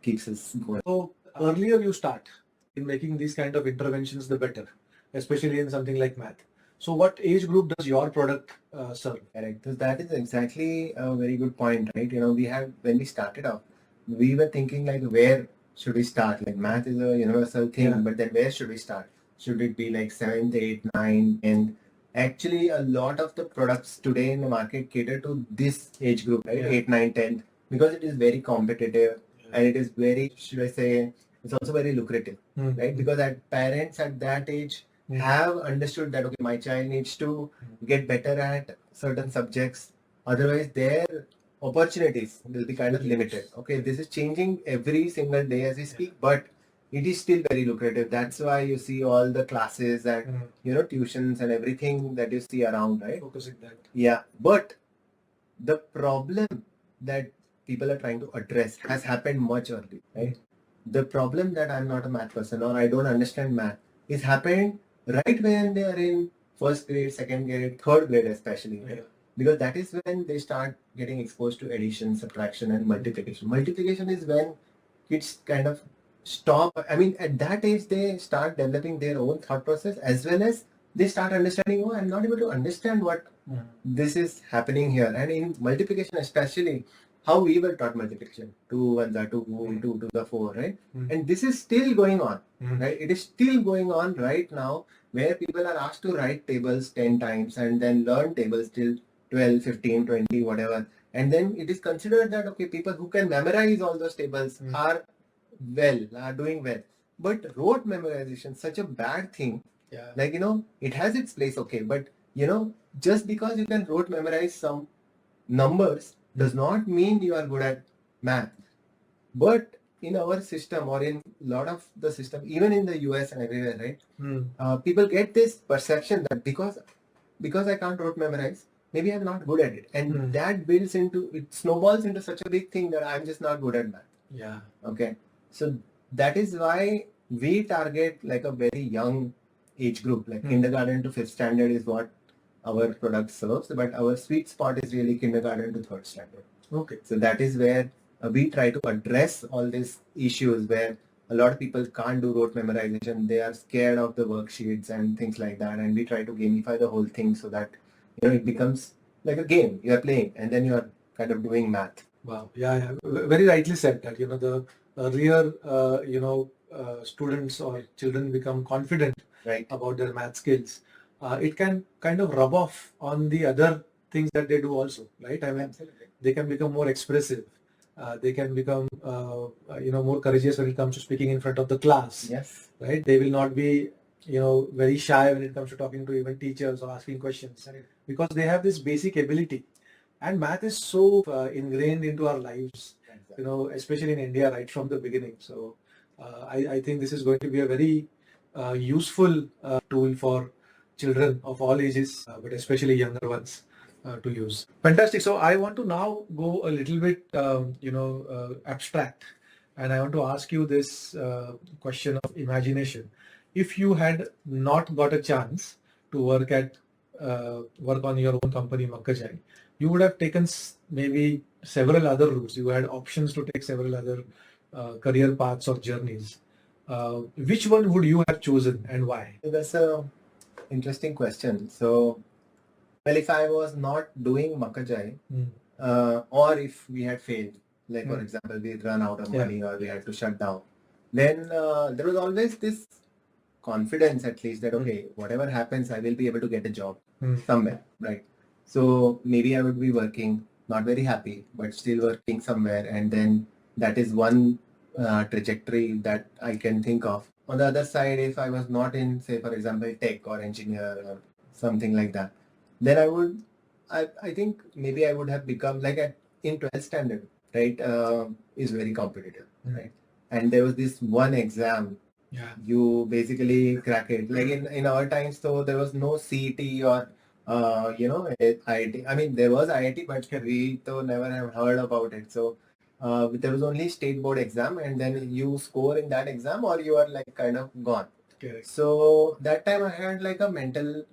keeps us going. So earlier you start in making these kind of interventions, the better, especially in something like math. So what age group does your product serve? Correct. So that is exactly a very good point, right? When we started off, we were thinking like, where should we start? Like math is a universal thing, Yeah. but then where should we start? Should it be like 7th, 8th, 9th? And actually a lot of the products today in the market cater to this age group, right? Yeah. 8, 9, 10, because it is very competitive and it is very, should I say, it's also very lucrative, right? Because parents at that age have understood that, okay, my child needs to get better at certain subjects. Otherwise, their opportunities will be kind of limited. Okay, this is changing every single day as we speak, but it is still very lucrative. That's why you see all the classes and tuitions and everything that you see around, right? Focusing that. Yeah, but the problem that people are trying to address has happened much early, right? The problem that I'm not a math person or I don't understand math is happened right when they are in first grade, second grade, third grade especially. Right? Because that is when they start getting exposed to addition, subtraction and multiplication. Multiplication is when kids kind of stop. I mean, at that age, they start developing their own thought process as well as they start understanding, oh, I'm not able to understand what this is happening here. And in multiplication especially, how we were taught multiplication, 2 1 the 2, 2 to the 4, right? And this is still going on, right? It is still going on right now where people are asked to write tables 10 times and then learn tables till 12, 15, 20, whatever. And then it is considered that, okay, people who can memorize all those tables are doing well. But rote memorization, such a bad thing. Yeah. Like, it has its place, okay. But, just because you can rote memorize some numbers does not mean you are good at math. But in our system or in a lot of the system, even in the US and everywhere, right? People get this perception that because I can't rote memorize, maybe I'm not good at it. And that it snowballs into such a big thing that I'm just not good at math. Yeah. Okay. So that is why we target like a very young age group, like kindergarten to 5th standard is what our product serves, but our sweet spot is really kindergarten to 3rd standard. Okay. So that is where we try to address all these issues where a lot of people can't do rote memorization. They are scared of the worksheets and things like that. And we try to gamify the whole thing so that, it becomes like a game. You are playing and then you are kind of doing math. Wow. Yeah. Very rightly said that, the earlier, students or children become confident about their math skills. It can kind of rub off on the other things that they do also, right? I mean, Absolutely. They can become more expressive. They can become, more courageous when it comes to speaking in front of the class. Yes. Right? They will not be, very shy when it comes to talking to even teachers or asking questions, because they have this basic ability. And math is so ingrained into our lives, especially in India right from the beginning. So I think this is going to be a very useful tool for children of all ages, but especially younger ones to use. Fantastic. So I want to now go a little bit, abstract, and I want to ask you this question of imagination. If you had not got a chance to work on your own company, Makkajai, you would have taken maybe several other routes. You had options to take several other career paths or journeys. Which one would you have chosen and why? That's a interesting question. So, well, if I was not doing Makkajai, or if we had failed, like for example, we run out of money or we had to shut down, then there was always this confidence at least that, okay, whatever happens, I will be able to get a job somewhere, right? So maybe I would be working, not very happy, but still working somewhere. And then that is one trajectory that I can think of. On the other side, if I was not in, say, for example, tech or engineer or something like that, then I think maybe I would have become like in 12th standard, right? Is very competitive, right? And there was this one exam you basically crack it. Like in our times, so there was no CET or IIT. I mean, there was IIT, but we though never have heard about it. So there was only state board exam, and then you score in that exam, or you are like kind of gone. Correct. So that time I had like a mental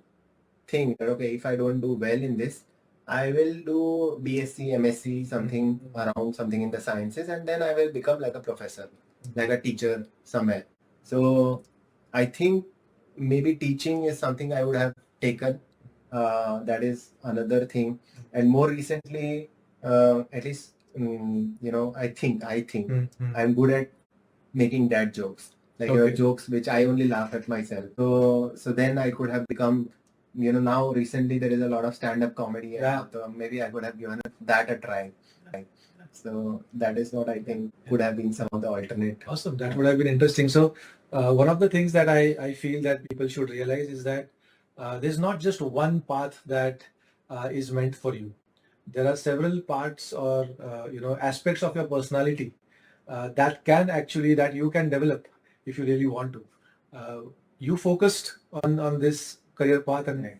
thing that, okay, if I don't do well in this, I will do BSc, MSc, something around something in the sciences, and then I will become like a professor, like a teacher somewhere. So I think maybe teaching is something I would have taken. That is another thing. And more recently, at least, I think I'm good at making dad jokes, like jokes which I only laugh at myself. So then I could have become, now recently there is a lot of stand-up comedy, and maybe I could have given that a try. Right? So that is what I think could have been some of the alternate. Awesome. That would have been interesting. So one of the things that I feel that people should realize is that there's not just one path that is meant for you. There are several parts or aspects of your personality that you can develop if you really want to. You focused on this career path, and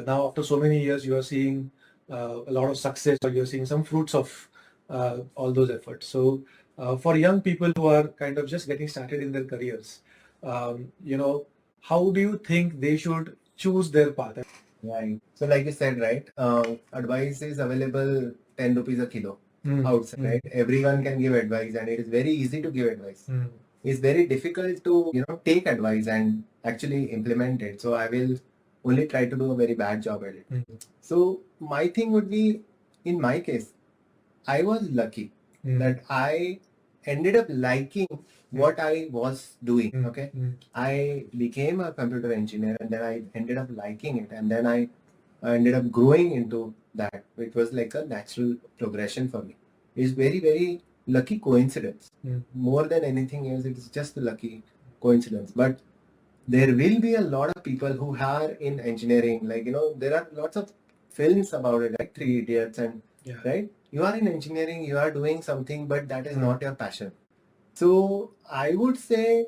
now after so many years, you are seeing a lot of success, or you're seeing some fruits of all those efforts. So for young people who are kind of just getting started in their careers, how do you think they should choose their path? Right. So like you said, right, advice is available 10 rupees a kilo outside, right? Everyone can give advice, and it is very easy to give advice. It's very difficult to, take advice and actually implement it. So I will only try to do a very bad job at it. So my thing would be, in my case, I was lucky that I ended up liking what I was doing. Okay. I became a computer engineer, and then I ended up liking it, and then I ended up growing into that. It was like a natural progression for me. It's very, very lucky coincidence. More than anything else, it's just a lucky coincidence. But there will be a lot of people who are in engineering. Like, there are lots of films about it, like Three Idiots, and right? You are in engineering, you are doing something, but that is not your passion. So I would say,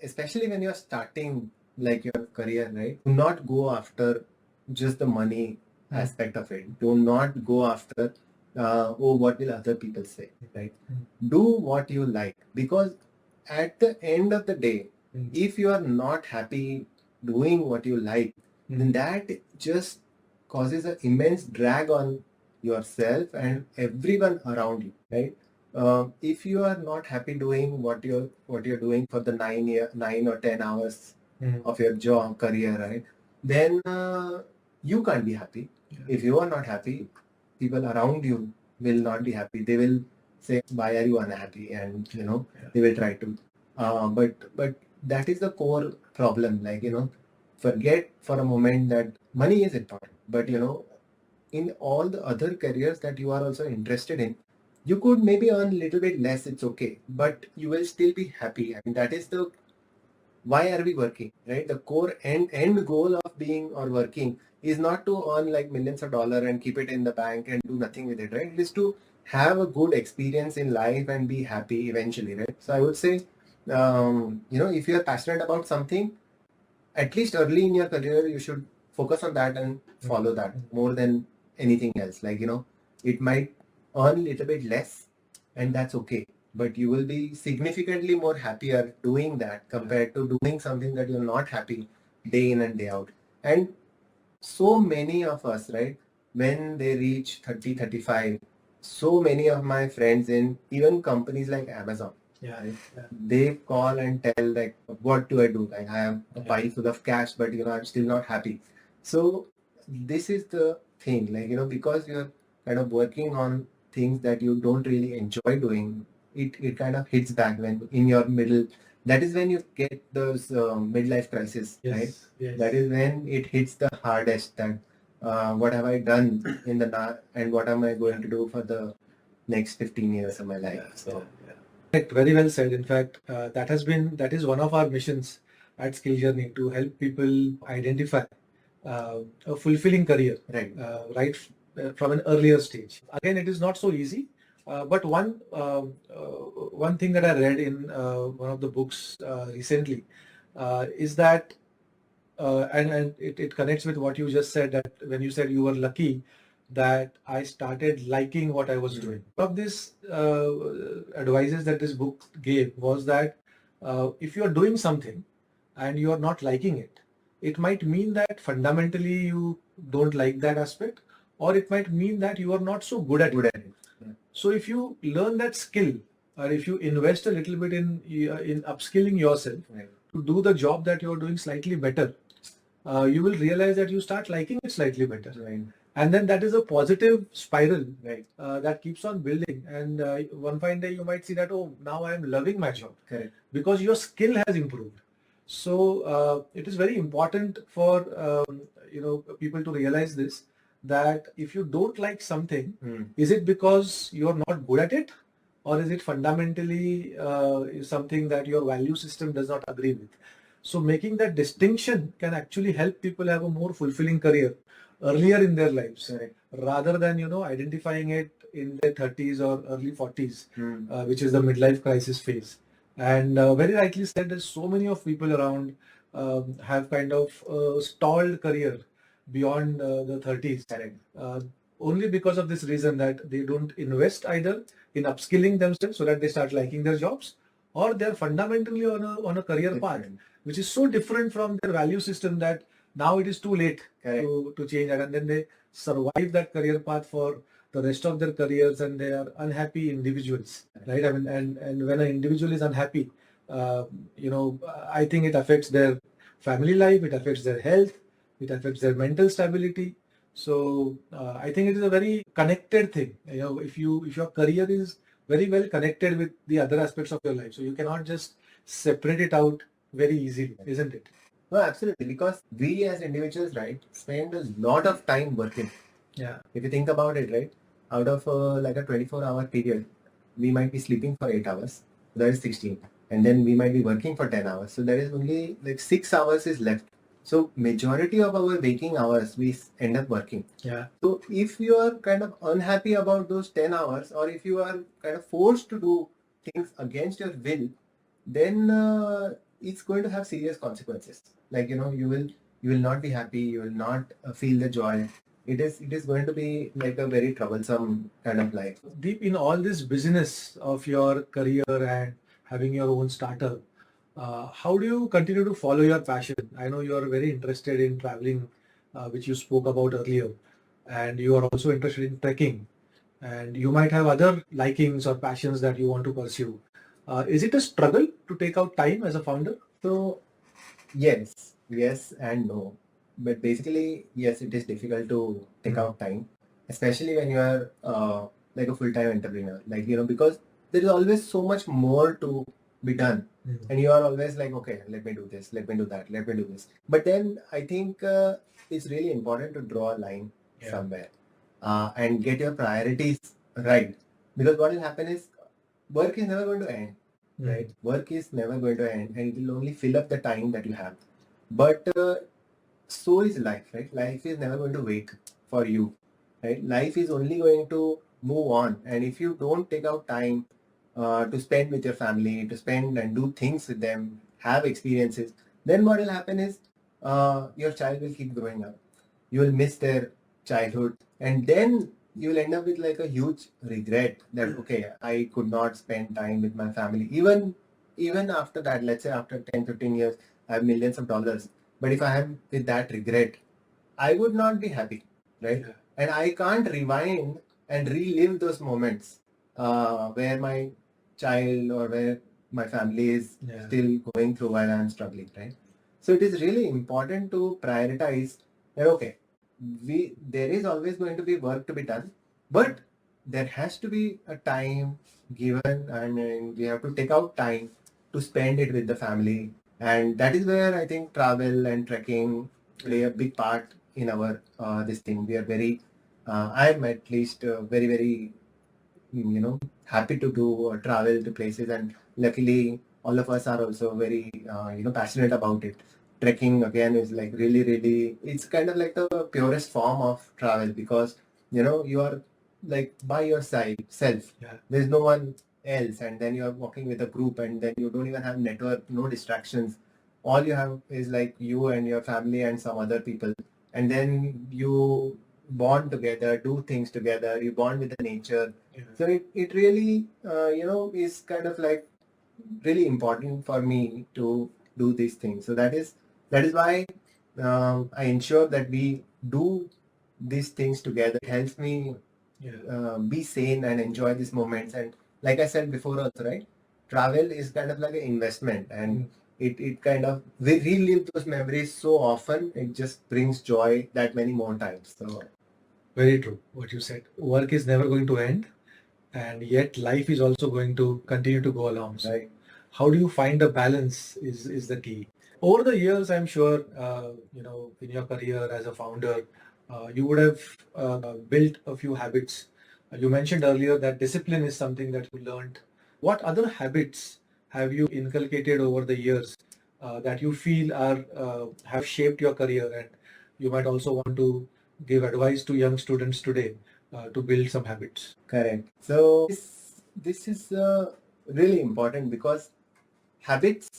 especially when you're starting like your career, right? Do not go after just the money aspect of it. Do not go after, what will other people say, right? Do what you like, because at the end of the day, if you are not happy doing what you like, then that just causes an immense drag on yourself and everyone around you, right? If you are not happy doing what you're doing for the 9 or 10 hours of your job career, right? Then you can't be happy. If you are not happy, people around you will not be happy. They will say, "Why are you unhappy?" And they will try to. But that is the core problem. Like forget for a moment that money is important, but in all the other careers that you are also interested in, you could maybe earn a little bit less, it's okay, but you will still be happy. I mean, that is the why are we working, right? The core end goal of being or working is not to earn like millions of dollars and keep it in the bank and do nothing with it, right? It is to have a good experience in life and be happy eventually, right? So I would say, if you are passionate about something, at least early in your career, you should focus on that and follow that more than anything else. Like, it might earn a little bit less, and that's okay. But you will be significantly more happier doing that compared to doing something that you're not happy day in and day out. And so many of us, right, when they reach 30, 35, so many of my friends in even companies like Amazon, they call and tell like, what do I do? Like, I have a pile full of cash, but I'm still not happy. So this is the thing, like, because you're kind of working on things that you don't really enjoy doing, it kind of hits back when in your middle that is when you get those midlife crisis, right? Yes. That is when it hits the hardest. That what have I done in the and what am I going to do for the next 15 years of my life? Correct, very well said. In fact, that is one of our missions at SkillJourney, to help people identify a fulfilling career, from an earlier stage. Again, it is not so easy, but one thing that I read in one of the books recently is that, and it connects with what you just said, that when you said you were lucky that I started liking what I was doing. One of these advices that this book gave was that if you are doing something and you are not liking it, it might mean that fundamentally you don't like that aspect, or it might mean that you are not so good at it. Yeah. So if you learn that skill, or if you invest a little bit in upskilling yourself to do the job that you're doing slightly better, you will realize that you start liking it slightly better. And then that is a positive spiral that keeps on building. And one fine day you might see that, oh, now I am loving my job. Correct. Because your skill has improved. So it is very important for people to realize this, that if you don't like something, is it because you're not good at it, or is it fundamentally something that your value system does not agree with? So making that distinction can actually help people have a more fulfilling career earlier in their lives, rather than identifying it in their 30s or early 40s, which is the midlife crisis phase. And very rightly said, there's so many of people around have kind of stalled career beyond the 30s, only because of this reason, that they don't invest either in upskilling themselves so that they start liking their jobs, or they're fundamentally on a career path which is so different from their value system that now it is too late to change that, and then they survive that career path for the rest of their careers, and they are unhappy individuals, right? I mean, and when an individual is unhappy, I think it affects their family life, it affects their health, it affects their mental stability. So I think it is a very connected thing. If your career is very well connected with the other aspects of your life, so you cannot just separate it out very easily, isn't it? No, absolutely. Because we as individuals, right, spend a lot of time working. Yeah. If you think about it, right, out of like a 24-hour period, we might be sleeping for 8 hours. That is 16. And then we might be working for 10 hours. So there is only like 6 hours is left. So majority of our waking hours, we end up working. Yeah. So if you are kind of unhappy about those 10 hours, or if you are kind of forced to do things against your will, then it's going to have serious consequences. Like, you will not be happy, you will not feel the joy. It is going to be like a very troublesome kind of life. Deep in all this business of your career and having your own startup, how do you continue to follow your passion? I know you are very interested in traveling, which you spoke about earlier, and you are also interested in trekking, and you might have other likings or passions that you want to pursue. Is it a struggle to take out time as a founder? So yes and no. But basically, yes, it is difficult to take out time, especially when you are like a full-time entrepreneur. Like, because there is always so much more to be done. And you are always like, okay, let me do this, let me do that, let me do this. But then I think it's really important to draw a line somewhere and get your priorities right. Because what will happen is work is never going to end, right? Work is never going to end, and it will only fill up the time that you have. But so is life, right? Life is never going to wait for you, right? Life is only going to move on. And if you don't take out time to spend with your family, to spend and do things with them, have experiences, then what will happen is your child will keep growing up. You will miss their childhood, and then you will end up with like a huge regret that, okay, I could not spend time with my family. Even after that, let's say after 10, 15 years, I have millions of dollars. But if I am with that regret, I would not be happy, right? Yeah. And I can't rewind and relive those moments where my child or where my family is still going through while I'm struggling, right? So it is really important to prioritize that, okay, there is always going to be work to be done, but there has to be a time given, and we have to take out time to spend it with the family. And that is where I think travel and trekking play a big part in our this thing. We are very, I'm at least very, very, happy to do travel to places, and luckily all of us are also very, passionate about it. Trekking again is like really, really, it's kind of like the purest form of travel because, you are like by your side, self. Yeah. There's no one else, and then you are walking with a group, and then you don't even have network, no distractions. All you have is like you and your family and some other people, and then you bond together, do things together, you bond with the nature. Yeah. So it really, is kind of like really important for me to do these things. So that is why I ensure that we do these things together. It helps me be sane and enjoy these moments. And like I said before also, right? Travel is kind of like an investment, and it kind of, we relive those memories so often, it just brings joy that many more times. So Very true. What you said. Work is never going to end, and yet life is also going to continue to go along. So right. how do you find a balance is the key. Over the years, I'm sure, in your career as a founder, you would have built a few habits. You mentioned earlier that discipline is something that you learned. What other habits have you inculcated over the years that you feel have shaped your career, and you might also want to give advice to young students today to build some habits? Correct. So this is really important because habits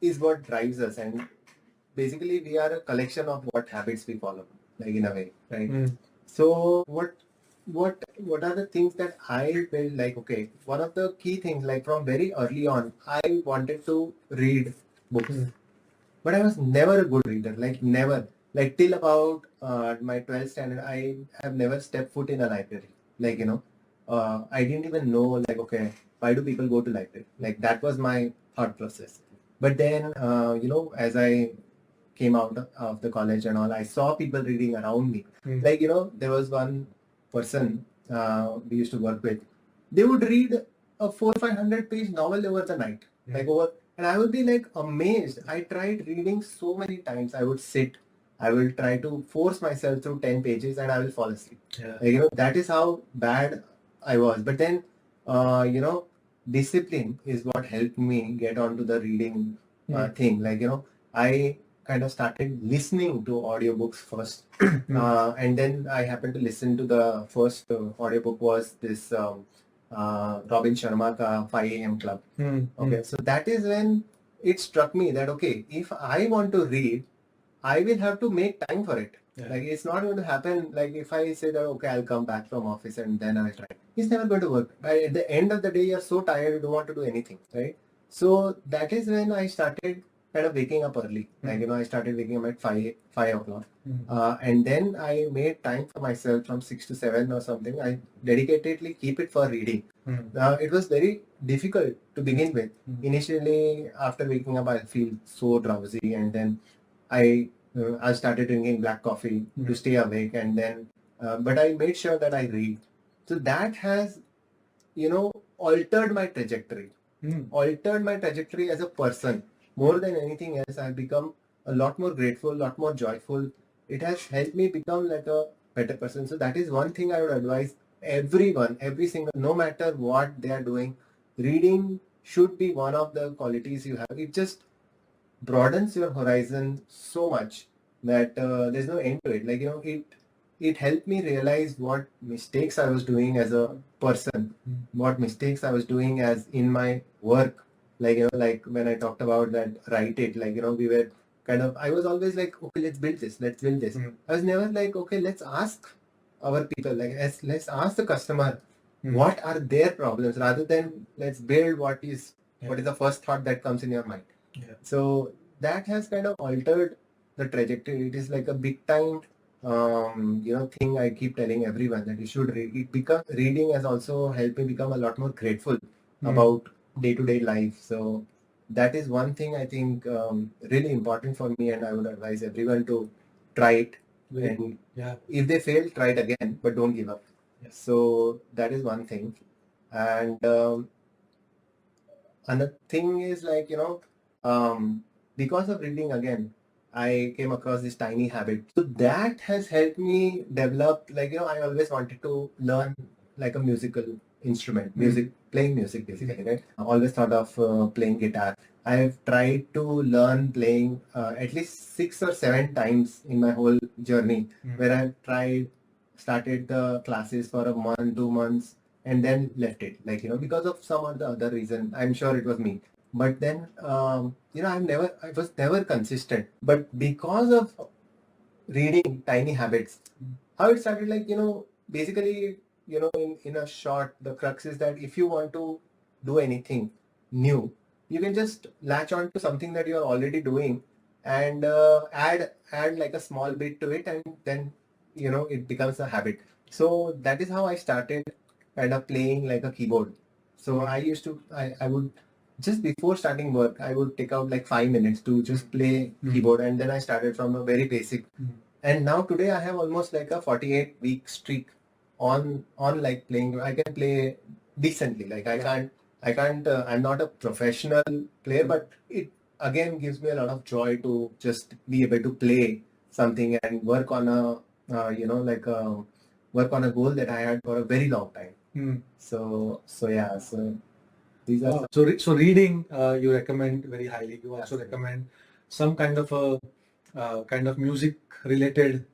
is what drives us, and basically we are a collection of what habits we follow, like in a way, right? So what are the things that I built? Like, okay, one of the key things, like from very early on, I wanted to read books, but I was never a good reader, like never. Like till about my 12th standard, I have never stepped foot in a library. Like, I didn't even know, like, okay, why do people go to library? Like that was my thought process. But then, as I came out of the college and all, I saw people reading around me. Like, there was one person we used to work with. They would read a 400-500 page novel over the night, like over, and I would be like amazed. I tried reading so many times. I would sit, I will try to force myself through 10 pages and I will fall asleep. Yeah. Like, that is how bad I was. But then, discipline is what helped me get onto the reading thing. Like, I kind of started listening to audiobooks first. And then I happened to listen to the first audiobook was this Robin Sharma ka 5 a.m. Club. Okay, so that is when it struck me that, okay, if I want to read, I will have to make time for it. Yeah. Like, it's not going to happen. Like, if I say that, okay, I'll come back from office and then I'll try. It's never going to work. At the end of the day, you're so tired, you don't want to do anything, right? So that is when I started kind of waking up early. Like, I started waking up at 5 o'clock. And then I made time for myself from 6 to 7 or something. I dedicatedly keep it for reading. It was very difficult to begin with. Initially, after waking up, I feel so drowsy, and then I started drinking black coffee to stay awake, and then but I made sure that I read. So that has, altered my trajectory. Altered my trajectory as a person. More than anything else, I've become a lot more grateful, a lot more joyful. It has helped me become like a better person. So that is one thing I would advise everyone, every single, no matter what they are doing, reading should be one of the qualities you have. It just broadens your horizon so much that there's no end to it. Like, it helped me realize what mistakes I was doing as a person, what mistakes I was doing as in my work. Like, like when I talked about that, write it, like, we were kind of, I was always like, okay, let's build this. I was never like, okay, let's ask our people, like, let's ask the customer what are their problems, rather than let's build what is the first thought that comes in your mind. So that has kind of altered the trajectory. It is like a big time, thing I keep telling everyone that you should read. Reading has also helped me become a lot more grateful about day-to-day life. So that is one thing I think really important for me, and I would advise everyone to try it. And if they fail, try it again, but don't give up. So that is one thing. And another thing is like, because of reading again, I came across this tiny habit. So that has helped me develop, like, I always wanted to learn like a musical instrument, playing music basically, right? I always thought of playing guitar. I've tried to learn playing at least 6 or 7 times in my whole journey, where I've started the classes for a month, 2 months, and then left it, like, because of some or the other reason. I'm sure it was me. But then, I was never consistent. But because of reading Tiny Habits, how it started, like, basically, in a short, the crux is that if you want to do anything new, you can just latch on to something that you're already doing and add like a small bit to it, and then, it becomes a habit. So that is how I started kind of playing like a keyboard. So I would just before starting work, I would take out like 5 minutes to just play keyboard, and then I started from a very basic. And now today I have almost like a 48-week streak on like playing. I can play decently. Like I can't. I'm not a professional player, but it again gives me a lot of joy to just be able to play something and work on work on a goal that I had for a very long time. So yeah. So these are. Wow. So reading, you recommend very highly. You also recommend some kind of a kind of music related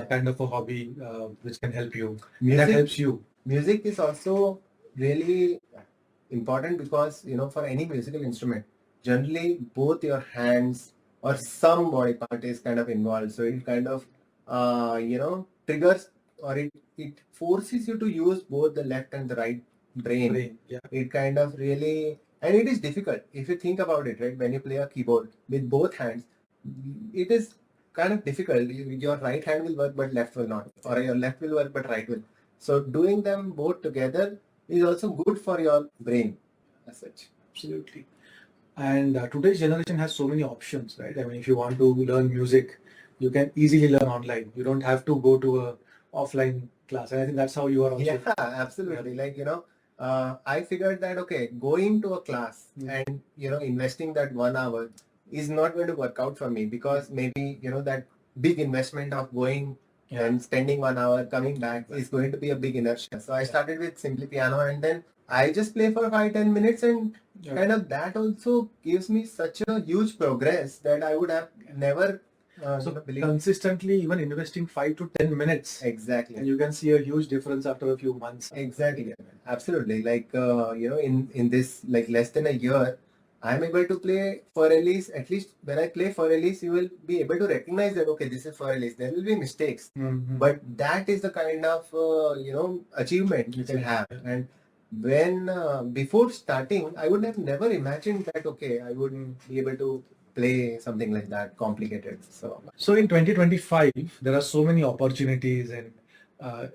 kind of a hobby which can help you. That helps you. Music is also really important because, for any musical instrument, generally both your hands or some body part is kind of involved. So it kind of, triggers, or it forces you to use both the left and the right brain. Yeah. It kind of really, and it is difficult if you think about it, right? When you play a keyboard with both hands, it is kind of difficult. Your right hand will work but left will not, or your left will work but right will. So doing them both together is also good for your brain as such. Absolutely. And today's generation has so many options, right? I mean, if you want to learn music, you can easily learn online. You don't have to go to a offline class. And I think that's how you are also. Yeah, absolutely. Like, I figured that, okay, going to a class and, investing that 1 hour is not going to work out for me, because maybe, that big investment of going and spending 1 hour coming back is going to be a big inertia. So I started with simply piano, and then I just play for 5-10 minutes, and kind of that also gives me such a huge progress that I would have never believed. Consistently, even investing 5 to 10 minutes. Exactly. And you can see a huge difference after a few months. Exactly. Absolutely. Like, in this, like, less than a year, I'm able to play for release. At least when I play for release, you will be able to recognize that, okay, this is for release. There will be mistakes, but that is the kind of, achievement you can have. And when, before starting, I would have never imagined that, okay, I wouldn't be able to play something like that complicated. So in 2025, there are so many opportunities, and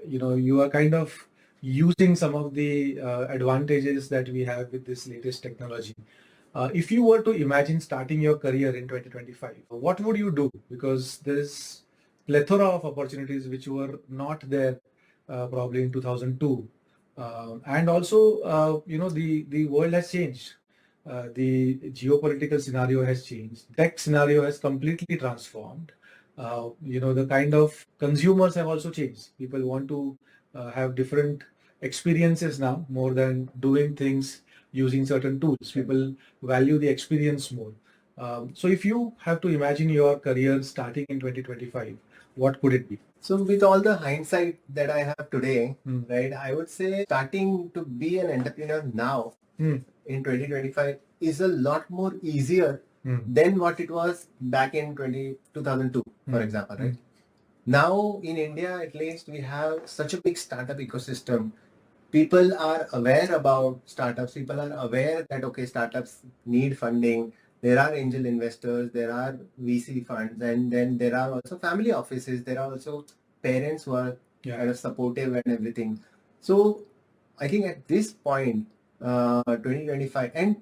you are kind of using some of the advantages that we have with this latest technology. If you were to imagine starting your career in 2025, what would you do? Because there is plethora of opportunities which were not there probably in 2002. And also, the world has changed. The geopolitical scenario has changed. Tech scenario has completely transformed. The kind of consumers have also changed. People want to have different experiences now more than doing things using certain tools. People value the experience more. So if you have to imagine your career starting in 2025, what could it be? So with all the hindsight that I have today, right, I would say starting to be an entrepreneur now in 2025 is a lot more easier than what it was back in 2002, for example, right? Now in India, at least, we have such a big startup ecosystem. People are aware about startups. People are aware that, okay, startups need funding. There are angel investors, there are VC funds, and then there are also family offices. There are also parents who are kind of supportive and everything. So I think at this point, 2025, and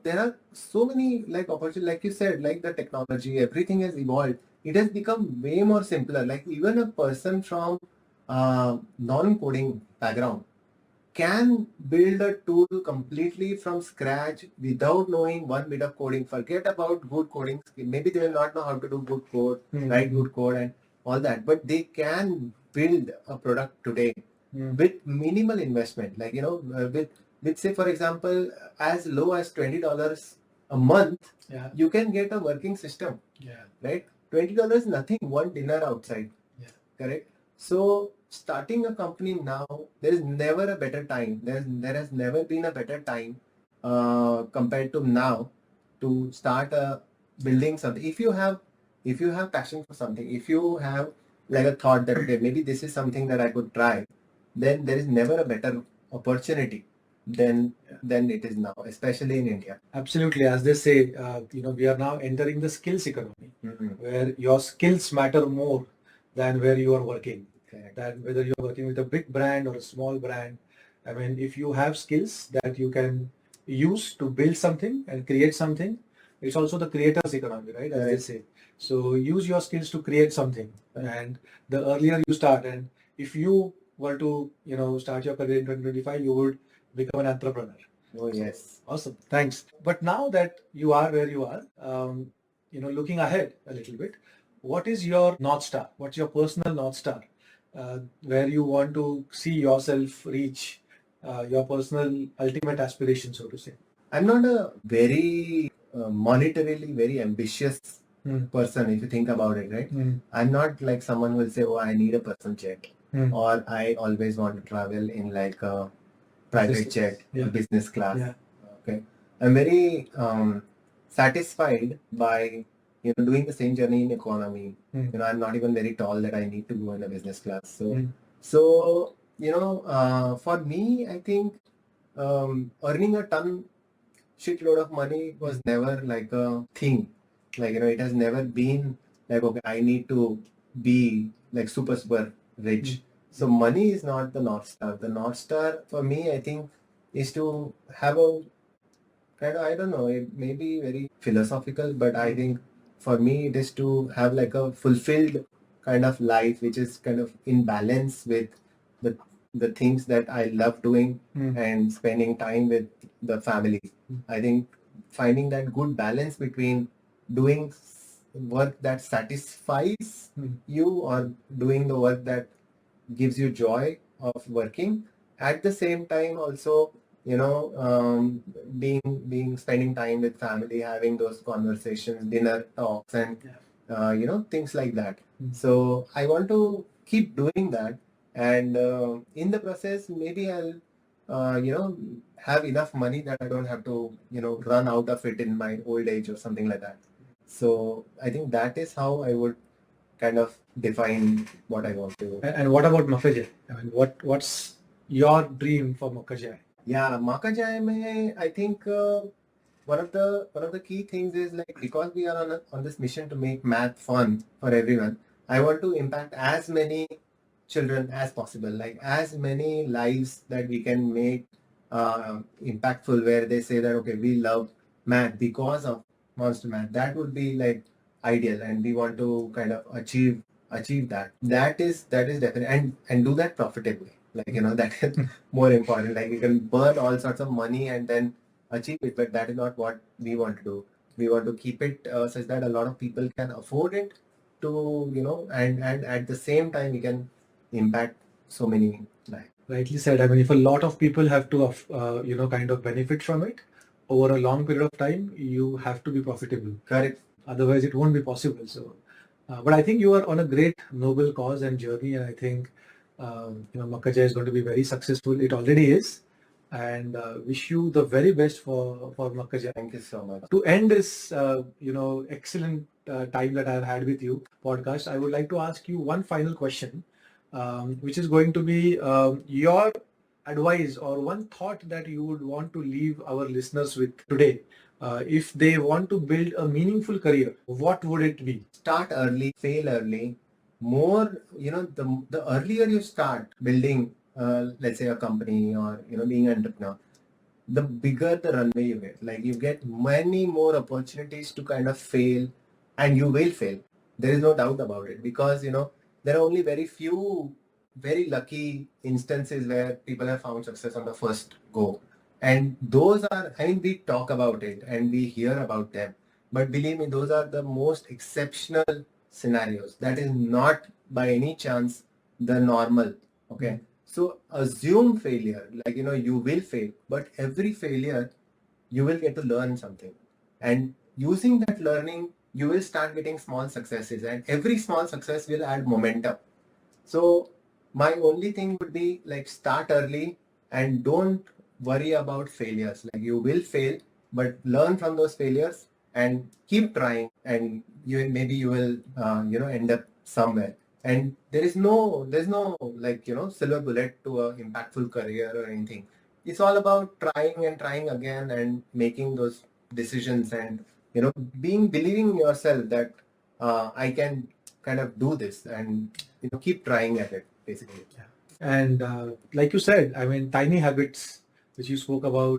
there are so many like opportunities, like you said, like the technology, everything has evolved. It has become way more simpler. Like even a person from non-coding background can build a tool completely from scratch without knowing one bit of coding. Forget about good coding skill. Maybe they will not know how to do good code, write good code and all that, but they can build a product today with minimal investment. Like, with say, for example, as low as $20 a month, you can get a working system. Right? $20 nothing, one dinner outside. Correct? So starting a company now, there is never a better time. There has never been a better time compared to now to start building something. If you have passion for something, if you have like a thought that okay, maybe this is something that I could try, then there is never a better opportunity than it is now, especially in India. Absolutely. As they say, we are now entering the skills economy, where your skills matter more than where you are working. Correct. That whether you're working with a big brand or a small brand, I mean, if you have skills that you can use to build something and create something, it's also the creators economy, right? As they say. So use your skills to create something, and the earlier you start, and if you were to, start your career in 2025, you would become an entrepreneur. Oh yes. Awesome. Thanks. But now that you are where you are, looking ahead a little bit, what is your North Star? What's your personal North Star? Where you want to see yourself reach your personal ultimate aspiration, so to say? I'm not a very monetarily very ambitious person, if you think about it, right? I'm not like someone who will say, oh, I need a personal jet, or I always want to travel in like a private jet, business class. Okay, I'm very satisfied by doing the same journey in economy. I'm not even very tall that I need to go in a business class. So for me, I think earning a shitload of money was never like a thing. Like, it has never been like, okay, I need to be like super rich. So money is not the North Star. The North Star for me, I think, is to have a kind of, I don't know, it may be very philosophical, but I think for me it is to have like a fulfilled kind of life, which is kind of in balance with the things that I love doing and spending time with the family. I think finding that good balance between doing work that satisfies you or doing the work that gives you joy of working, at the same time also being spending time with family, having those conversations, dinner talks, and things like that. So I want to keep doing that, and in the process maybe I'll have enough money that I don't have to run out of it in my old age or something like that. So I think that is how I would kind of define what I want to do. And what about Makkajai? I mean, what's your dream for Makkajai? Yeah, Makkajai mein, I think one of the key things is like, because we are on this mission to make math fun for everyone, I want to impact as many children as possible, like as many lives that we can make impactful, where they say that okay, we love math because of Monster Math. That would be like ideal, and we want to kind of achieve that. That is definitely, and do that profitably. Like that is more important. Like you can burn all sorts of money and then achieve it, but that is not what we want to do. We want to keep it such that a lot of people can afford it to and at the same time we can impact so many lives. Rightly said. I mean, if a lot of people have to, kind of benefit from it over a long period of time, you have to be profitable. Correct. Otherwise, it won't be possible. So, but I think you are on a great noble cause and journey, and I think Makkajai is going to be very successful. It already is, and wish you the very best for Makkajai. Thank you so much. To end this, excellent time that I've had with you podcast, I would like to ask you one final question, which is going to be your advice or one thought that you would want to leave our listeners with today. If they want to build a meaningful career, what would it be? Start early, fail early. More, the earlier you start building, let's say a company or being an entrepreneur, the bigger the runway you get. Like you get many more opportunities to kind of fail, and you will fail. There is no doubt about it, because there are only very few very lucky instances where people have found success on the first go. And those are, I mean, we talk about it and we hear about them. But believe me, those are the most exceptional scenarios. That is not by any chance the normal. Okay. So assume failure, like, you will fail, but every failure, you will get to learn something. And using that learning, you will start getting small successes, and every small success will add momentum. So my only thing would be like start early and don't worry about failures. Like you will fail, but learn from those failures and keep trying, and you will end up somewhere. And there's no like silver bullet to a impactful career or anything. It's all about trying and trying again and making those decisions, and believing in yourself that I can kind of do this, and keep trying at it basically. And like you said, I mean, tiny habits, which you spoke about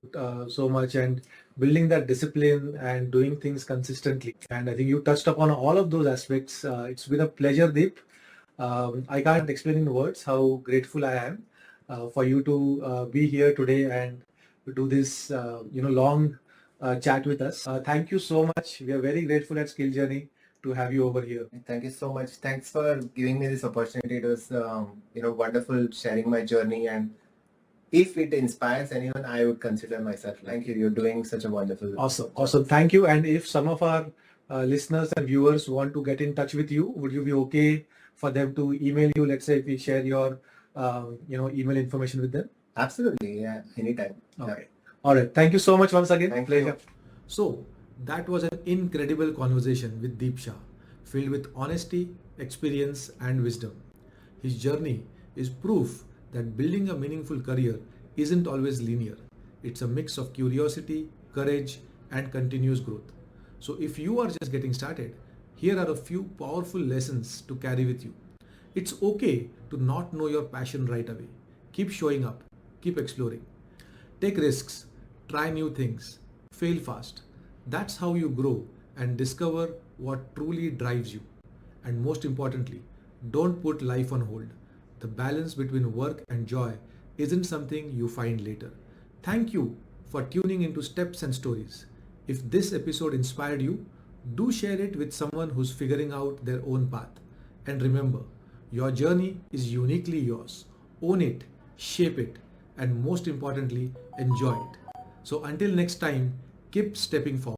so much, and building that discipline and doing things consistently. And I think you touched upon all of those aspects. It's been a pleasure, Deep. I can't explain in words how grateful I am for you to be here today and to do this, long chat with us. Thank you so much. We are very grateful at SkillJourney to have you over here. Thank you so much. Thanks for giving me this opportunity. It was wonderful sharing my journey, and if it inspires anyone, I would consider myself. Thank you. You're doing such a wonderful. Awesome. Thank you. And if some of our listeners and viewers want to get in touch with you, would you be okay for them to email you? Let's say if we share your, email information with them. Absolutely. Yeah. Anytime. Okay. Yeah. All right. Thank you so much once again. Thank Pleasure. you. So that was an incredible conversation with Deep Shah, filled with honesty, experience, and wisdom. His journey is proof that building a meaningful career isn't always linear. It's a mix of curiosity, courage, and continuous growth. So if you are just getting started, here are a few powerful lessons to carry with you. It's okay to not know your passion right away. Keep showing up, keep exploring. Take risks, try new things, fail fast. That's how you grow and discover what truly drives you. And most importantly, don't put life on hold. The balance between work and joy isn't something you find later. Thank you for tuning into Steps and Stories. If this episode inspired you, do share it with someone who's figuring out their own path. And remember, your journey is uniquely yours. Own it, shape it, and most importantly, enjoy it. So until next time, keep stepping forward.